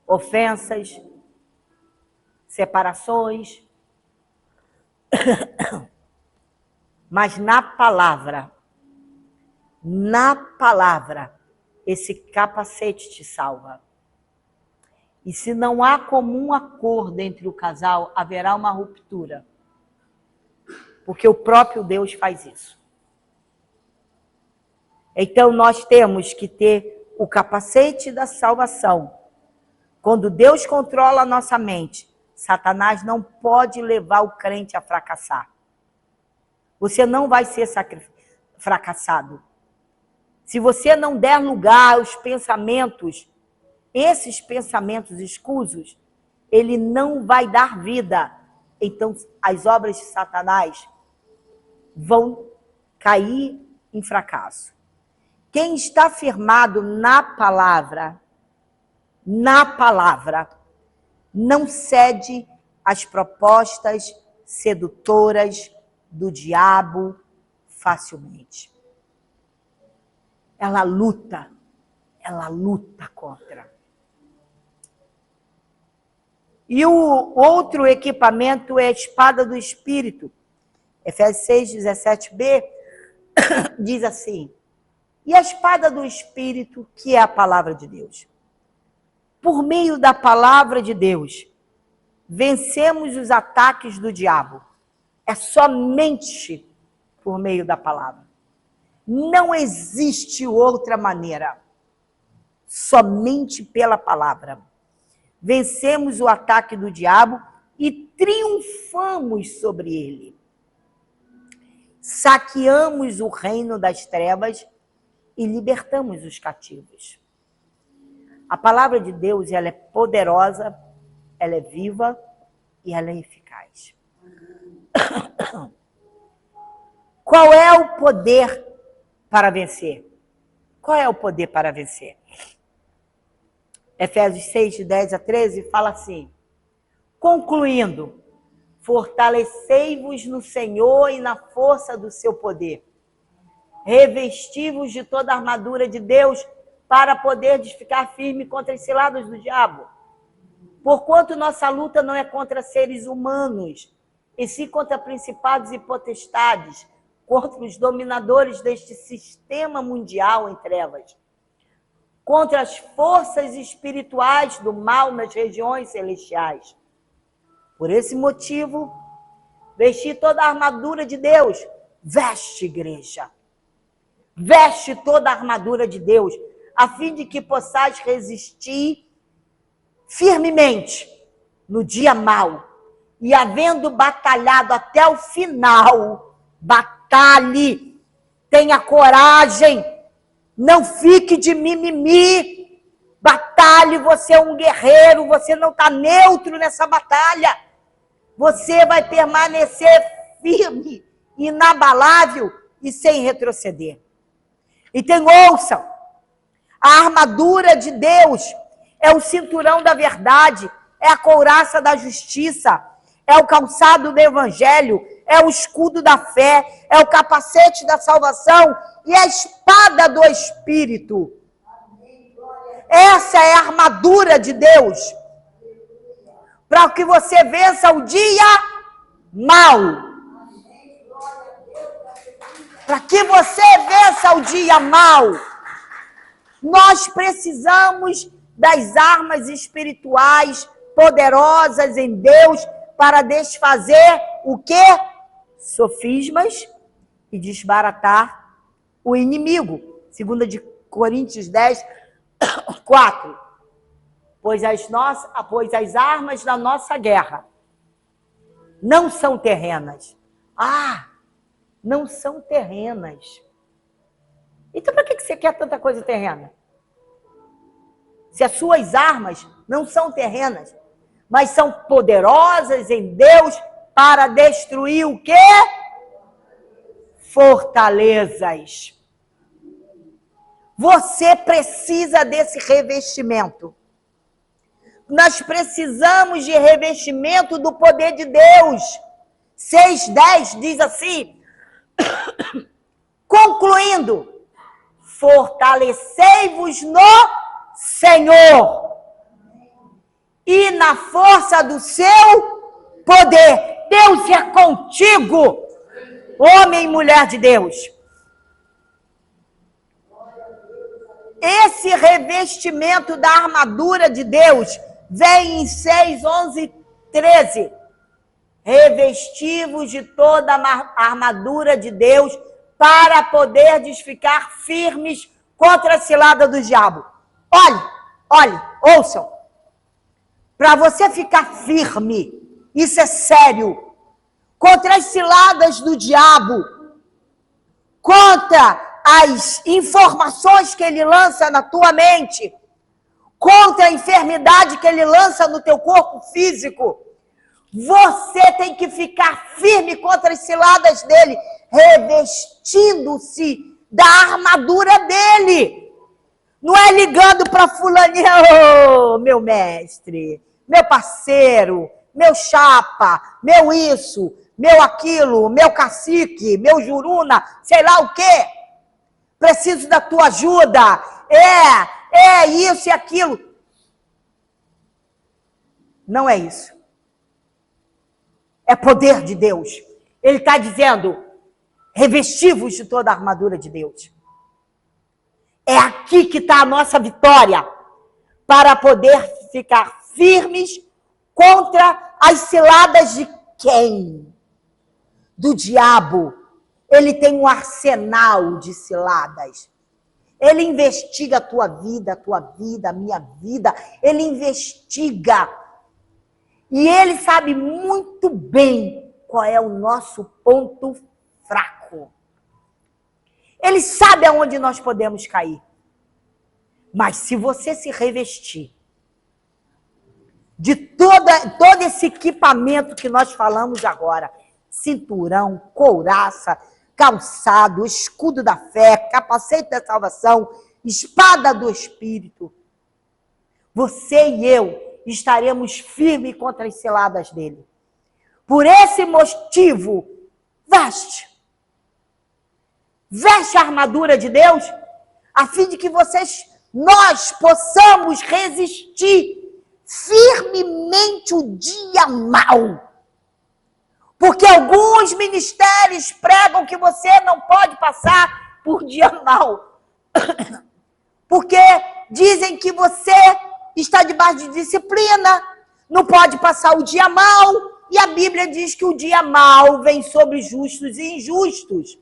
ofensas, separações. Mas na palavra, esse capacete te salva. E se não há comum acordo entre o casal, haverá uma ruptura. Porque o próprio Deus faz isso. Então, nós temos que ter o capacete da salvação. Quando Deus controla a nossa mente, Satanás não pode levar o crente a fracassar. Você não vai ser fracassado. Se você não der lugar aos pensamentos esses pensamentos escusos, ele não vai dar vida. Então, as obras de Satanás vão cair em fracasso. Quem está firmado na palavra, não cede às propostas sedutoras do diabo facilmente. Ela luta contra. E o outro equipamento é a espada do Espírito. Efésios 6, 17b diz assim: e a espada do Espírito, que é a palavra de Deus. Por meio da palavra de Deus, vencemos os ataques do diabo. É somente por meio da palavra. Não existe outra maneira. Somente pela palavra. Vencemos o ataque do diabo e triunfamos sobre ele. Saqueamos o reino das trevas e libertamos os cativos. A palavra de Deus, ela é poderosa, ela é viva e ela é eficaz. Qual é o poder para vencer? Qual é o poder para vencer? Efésios 6, de 10 a 13, fala assim: concluindo, fortalecei-vos no Senhor e na força do seu poder. Revesti-vos de toda a armadura de Deus para poder ficar firme contra as ciladas do diabo. Porquanto nossa luta não é contra seres humanos, e sim contra principados e potestades, contra os dominadores deste sistema mundial em trevas, contra as forças espirituais do mal nas regiões celestiais. Por esse motivo, vesti toda a armadura de Deus. Veste, igreja. Veste toda a armadura de Deus, a fim de que possais resistir firmemente no dia mau. E havendo batalhado até o final, batalhe, tenha coragem, não fique de mimimi, batalhe, você é um guerreiro, você não está neutro nessa batalha. Você vai permanecer firme, inabalável e sem retroceder. Então, ouçam, a armadura de Deus é o cinturão da verdade, é a couraça da justiça, é o calçado do evangelho, é o escudo da fé, é o capacete da salvação e a espada do Espírito. Essa é a armadura de Deus, para que você vença o dia mau. Para que você vença o dia mau, nós precisamos das armas espirituais poderosas em Deus para desfazer o quê? Sofismas e desbaratar o inimigo. 2 de Coríntios 10, 4. Pois as armas da nossa guerra não são terrenas. Não são terrenas. Então, para que você quer tanta coisa terrena? Se as suas armas não são terrenas, mas são poderosas em Deus para destruir o quê? Fortalezas. Você precisa desse revestimento. Nós precisamos de revestimento do poder de Deus. 6:10 diz assim: concluindo, fortalecei-vos no Senhor e na força do seu poder. Deus é contigo, homem e mulher de Deus. Esse revestimento da armadura de Deus vem em 6, 11, 13. Revesti-vos de toda a armadura de Deus para poderdes ficar firmes contra a cilada do diabo. Olhe, ouçam. Para você ficar firme, isso é sério, contra as ciladas do diabo, contra as informações que ele lança na tua mente, contra a enfermidade que ele lança no teu corpo físico. Você tem que ficar firme contra as ciladas dele, revestindo-se da armadura dele. Não é ligando para fulaninho, oh, meu mestre, meu parceiro, meu chapa, meu isso, meu aquilo, meu cacique, meu juruna, sei lá o quê. Preciso da tua ajuda. É isso e aquilo. Não é isso. É poder de Deus. Ele está dizendo, revesti-vos de toda a armadura de Deus. É aqui que está a nossa vitória, para poder ficar firmes contra as ciladas de quem? Do diabo. Ele tem um arsenal de ciladas. Ele investiga a tua vida, a minha vida. Ele investiga. E ele sabe muito bem qual é o nosso ponto fraco. Ele sabe aonde nós podemos cair. Mas se você se revestir de todo esse equipamento que nós falamos agora, cinturão, couraça, calçado, escudo da fé, capacete da salvação, espada do Espírito, você e eu estaremos firmes contra as ciladas dele. Por esse motivo, veste a armadura de Deus, a fim de que nós possamos resistir firmemente o dia mau. Porque alguns ministérios pregam que você não pode passar por dia mau. Porque dizem que você está debaixo de disciplina, não pode passar o dia mau, e a Bíblia diz que o dia mau vem sobre justos e injustos.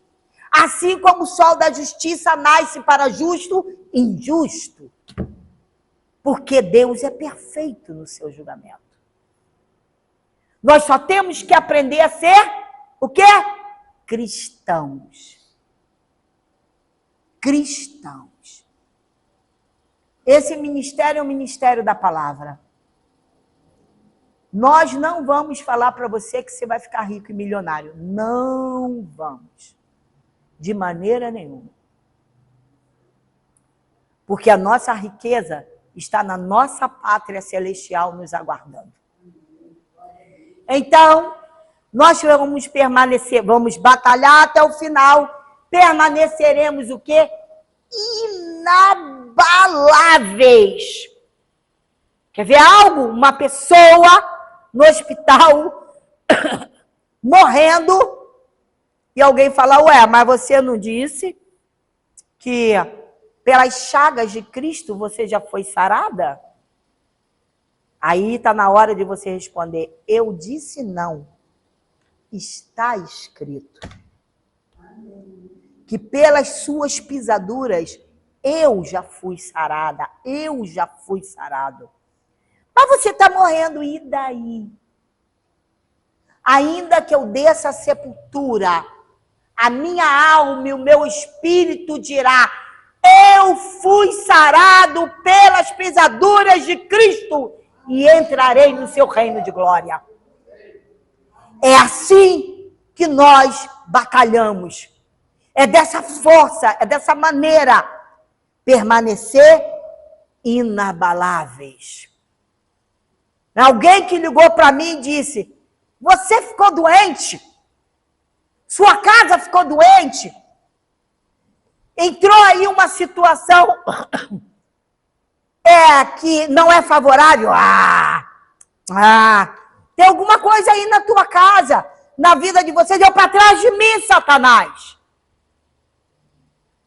Assim como o sol da justiça nasce para justo e injusto. Porque Deus é perfeito no seu julgamento. Nós só temos que aprender a ser o quê? Cristãos. Cristãos. Esse ministério é o ministério da palavra. Nós não vamos falar para você que você vai ficar rico e milionário. Não vamos. De maneira nenhuma. Porque a nossa riqueza está na nossa pátria celestial nos aguardando. Então, nós vamos permanecer, vamos batalhar até o final, permaneceremos o quê? Inabaláveis. Quer ver algo? Uma pessoa no hospital morrendo e alguém fala, ué, mas você não disse que pelas chagas de Cristo você já foi sarada? Aí está na hora de você responder, eu disse não. Está escrito que pelas suas pisaduras eu já fui sarada, eu já fui sarado. Mas você está morrendo, e daí? Ainda que eu desça à sepultura, a minha alma e o meu espírito dirá, eu fui sarado pelas pisaduras de Cristo e entrarei no seu reino de glória. É assim que nós batalhamos. É dessa força, é dessa maneira, permanecer inabaláveis. Alguém que ligou para mim e disse, você ficou doente? Sua casa ficou doente? Entrou aí uma situação que não é favorável? Tem alguma coisa aí na tua casa, na vida de vocês? Deu para trás de mim, Satanás.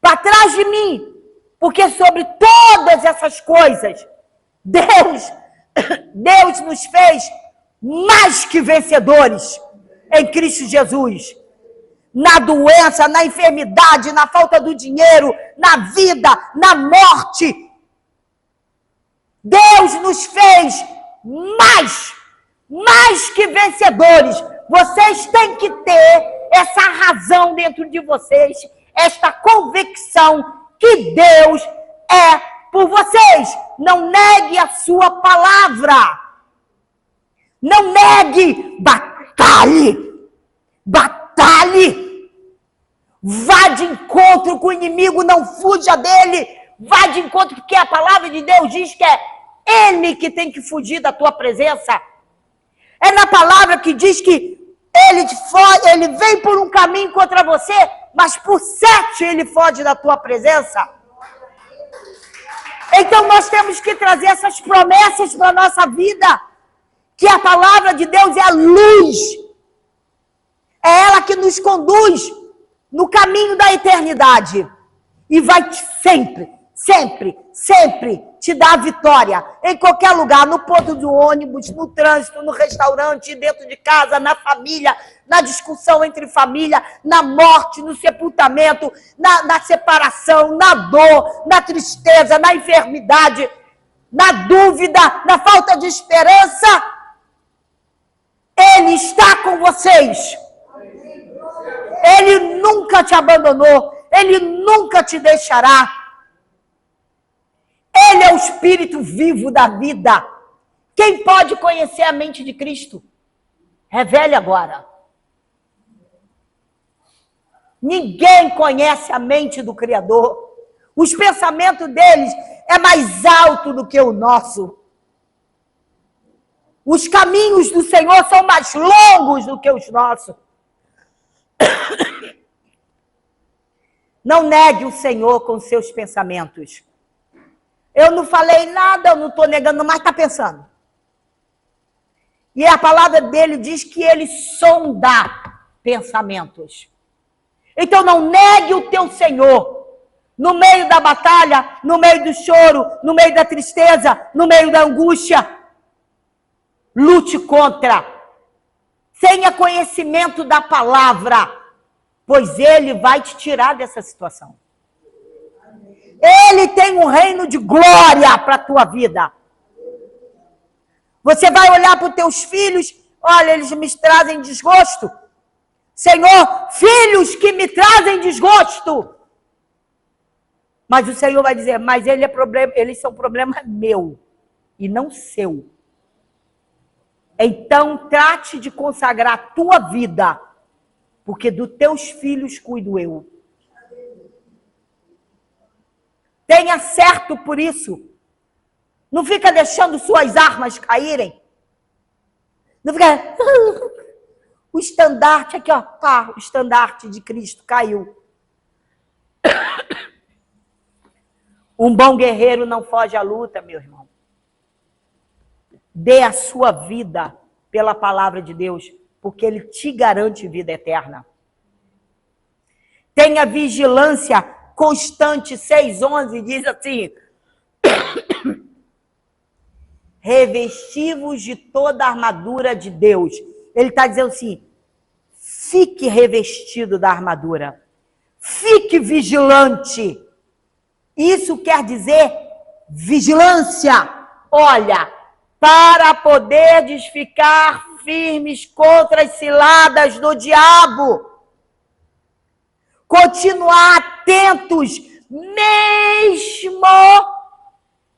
Para trás de mim. Porque sobre todas essas coisas, Deus nos fez mais que vencedores em Cristo Jesus. Na doença, na enfermidade, na falta do dinheiro, na vida, na morte. Deus nos fez mais que vencedores. Vocês têm que ter essa razão dentro de vocês, esta convicção que Deus é por vocês. Não negue a sua palavra. Não negue. Batalhe. Batalhe. Vá de encontro com o inimigo, não fuja dele. Vá de encontro, porque a palavra de Deus diz que é ele que tem que fugir da tua presença. É na palavra que diz que ele vem por um caminho contra você, mas por 7 ele foge da tua presença. Então nós temos que trazer essas promessas para a nossa vida, que a palavra de Deus é a luz. É ela que nos conduz no caminho da eternidade. E vai sempre, sempre, sempre te dar vitória. Em qualquer lugar, no ponto do ônibus, no trânsito, no restaurante, dentro de casa, na família, na discussão entre família, na morte, no sepultamento, na separação, na dor, na tristeza, na enfermidade, na dúvida, na falta de esperança. Ele está com vocês. Ele nunca te abandonou. Ele nunca te deixará. Ele é o Espírito vivo da vida. Quem pode conhecer a mente de Cristo? Revele agora. Ninguém conhece a mente do Criador. Os pensamentos deles é mais alto do que o nosso. Os caminhos do Senhor são mais longos do que os nossos. Não negue o Senhor com seus pensamentos. Eu não falei nada, eu não estou negando, mas está pensando. E a palavra dele diz que ele sonda pensamentos. Então não negue o teu Senhor. No meio da batalha, no meio do choro, no meio da tristeza, no meio da angústia. Lute contra. Tenha conhecimento da palavra, pois ele vai te tirar dessa situação. Ele tem um reino de glória para a tua vida. Você vai olhar para os teus filhos, olha, eles me trazem desgosto. Senhor, filhos que me trazem desgosto. Mas o Senhor vai dizer, mas eles são problema meu e não seu. Então trate de consagrar a tua vida, porque dos teus filhos cuido eu. Tenha certo por isso. Não fica deixando suas armas caírem. Não fica... O estandarte aqui, ó. Pá, o estandarte de Cristo caiu. Um bom guerreiro não foge à luta, meu irmão. Dê a sua vida pela palavra de Deus, porque ele te garante vida eterna. Tenha vigilância constante. 6:11 diz assim: revestivos de toda a armadura de Deus. Ele está dizendo assim, fique revestido da armadura. Fique vigilante. Isso quer dizer vigilância. Olha, para poderdes ficar firmes contra as ciladas do diabo. Continuar atentos, mesmo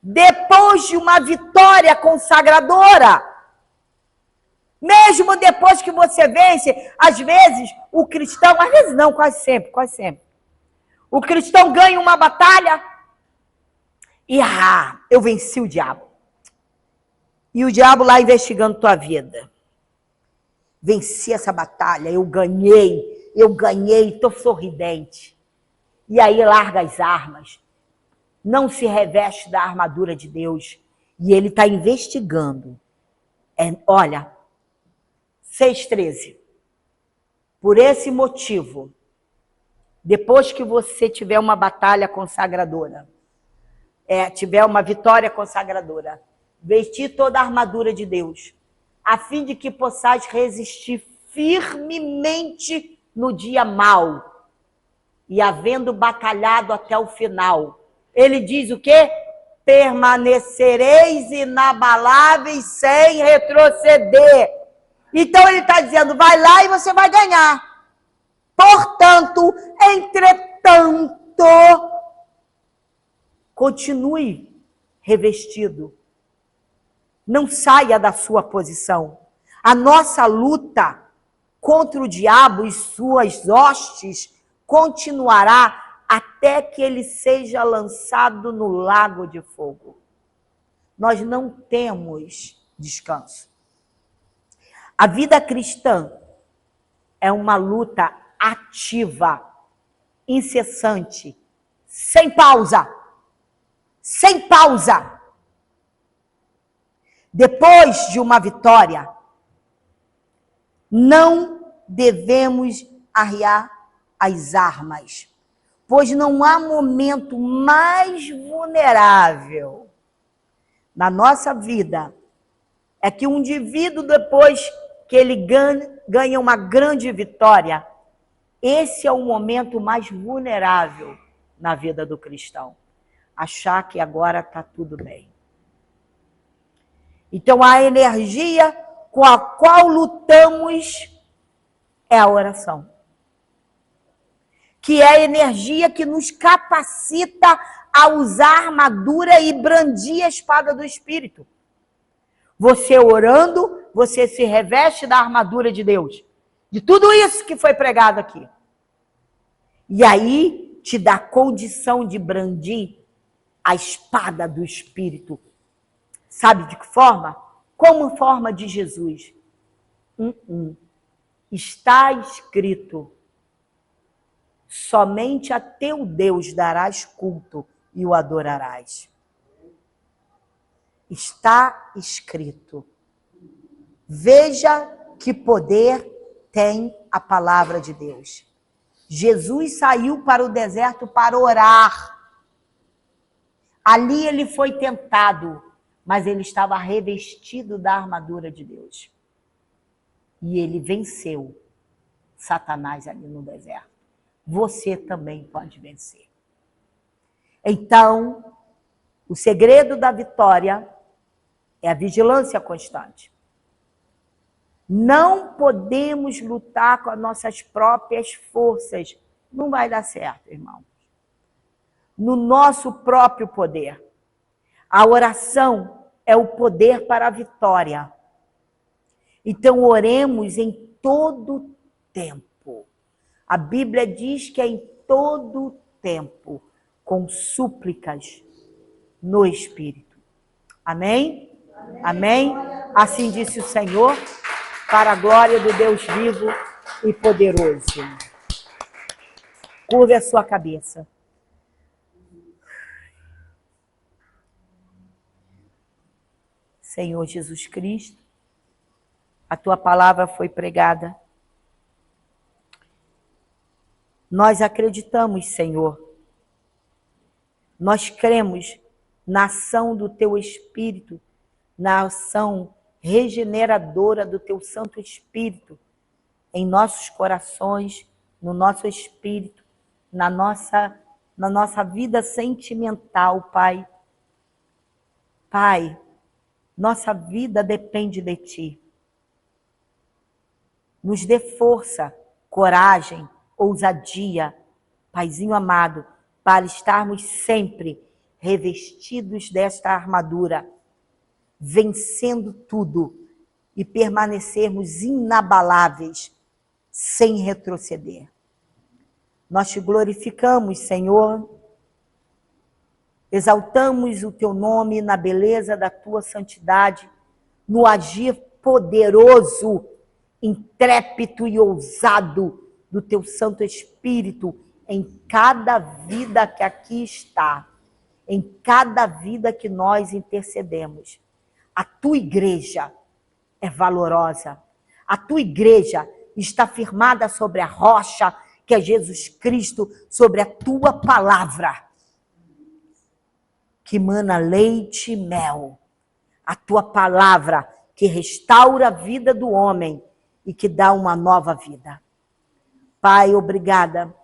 depois de uma vitória consagradora. Mesmo depois que você vence, às vezes o cristão, às vezes não, quase sempre. O cristão ganha uma batalha e eu venci o diabo. E o diabo lá investigando tua vida. Venci essa batalha, eu ganhei, estou sorridente. E aí larga as armas. Não se reveste da armadura de Deus. E ele está investigando. Olha, 6:13. Por esse motivo, depois que você tiver uma batalha consagradora, tiver uma vitória consagradora, vestir toda a armadura de Deus, a fim de que possais resistir firmemente no dia mau, e havendo batalhado até o final. Ele diz o quê? Permanecereis inabaláveis sem retroceder. Então ele está dizendo, vai lá e você vai ganhar. Portanto, entretanto, Continue revestido. Não saia da sua posição. A nossa luta contra o diabo e suas hostes continuará até que ele seja lançado no lago de fogo. Nós não temos descanso. A vida cristã é uma luta ativa, incessante, sem pausa. Sem pausa. Depois de uma vitória, não devemos arriar as armas, pois não há momento mais vulnerável na nossa vida. É que um indivíduo, depois que ele ganha uma grande vitória, esse é o momento mais vulnerável na vida do cristão. Achar que agora está tudo bem. Então, a energia com a qual lutamos é a oração. Que é a energia que nos capacita a usar a armadura e brandir a espada do Espírito. Você orando, você se reveste da armadura de Deus. De tudo isso que foi pregado aqui. E aí te dá condição de brandir a espada do Espírito. Sabe de que forma? Como forma de Jesus. Está escrito: somente a teu Deus darás culto e o adorarás. Está escrito. Veja que poder tem a palavra de Deus. Jesus saiu para o deserto para orar. Ali ele foi tentado, mas ele estava revestido da armadura de Deus. E ele venceu Satanás ali no deserto. Você também pode vencer. Então, o segredo da vitória é a vigilância constante. Não podemos lutar com as nossas próprias forças. Não vai dar certo, irmão. No nosso próprio poder. A oração é o poder para a vitória. Então, oremos em todo tempo. A Bíblia diz que é em todo tempo, com súplicas no Espírito. Amém? Amém? Assim disse o Senhor, para a glória do Deus vivo e poderoso. Curve a sua cabeça. Senhor Jesus Cristo, a tua palavra foi pregada. Nós acreditamos, Senhor. Nós cremos na ação do teu Espírito, na ação regeneradora do teu Santo Espírito em nossos corações, no nosso espírito, na nossa vida sentimental, Pai. Pai, nossa vida depende de Ti. Nos dê força, coragem, ousadia, Paizinho amado, para estarmos sempre revestidos desta armadura, vencendo tudo e permanecermos inabaláveis, sem retroceder. Nós te glorificamos, Senhor, exaltamos o teu nome na beleza da tua santidade, no agir poderoso, intrépido e ousado do teu Santo Espírito em cada vida que aqui está, em cada vida que nós intercedemos. A tua igreja é valorosa. A tua igreja está firmada sobre a rocha, que é Jesus Cristo, sobre a tua palavra, que mana leite e mel. A tua palavra que restaura a vida do homem e que dá uma nova vida. Pai, obrigada.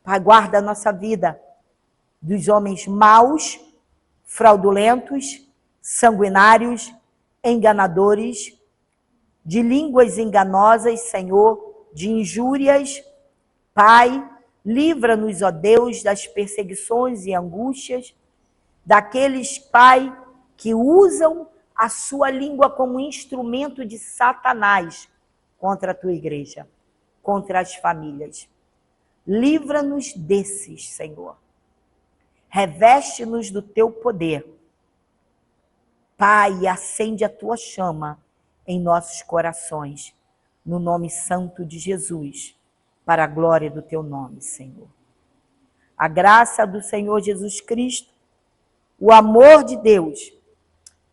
Pai, guarda a nossa vida dos homens maus, fraudulentos, sanguinários, enganadores, de línguas enganosas, Senhor, de injúrias. Pai, livra-nos, ó Deus, das perseguições e angústias. daqueles, Pai, que usam a sua língua como instrumento de Satanás contra a tua igreja, contra as famílias. Livra-nos desses, Senhor. Reveste-nos do teu poder. Pai, acende a tua chama em nossos corações, no nome santo de Jesus, para a glória do teu nome, Senhor. A graça do Senhor Jesus Cristo, o amor de Deus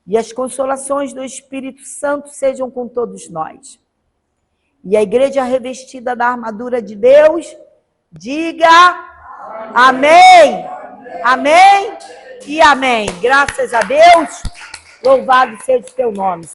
e as consolações do Espírito Santo sejam com todos nós. E a igreja revestida da armadura de Deus, diga amém, amém e amém. Graças a Deus, louvado seja o teu nome,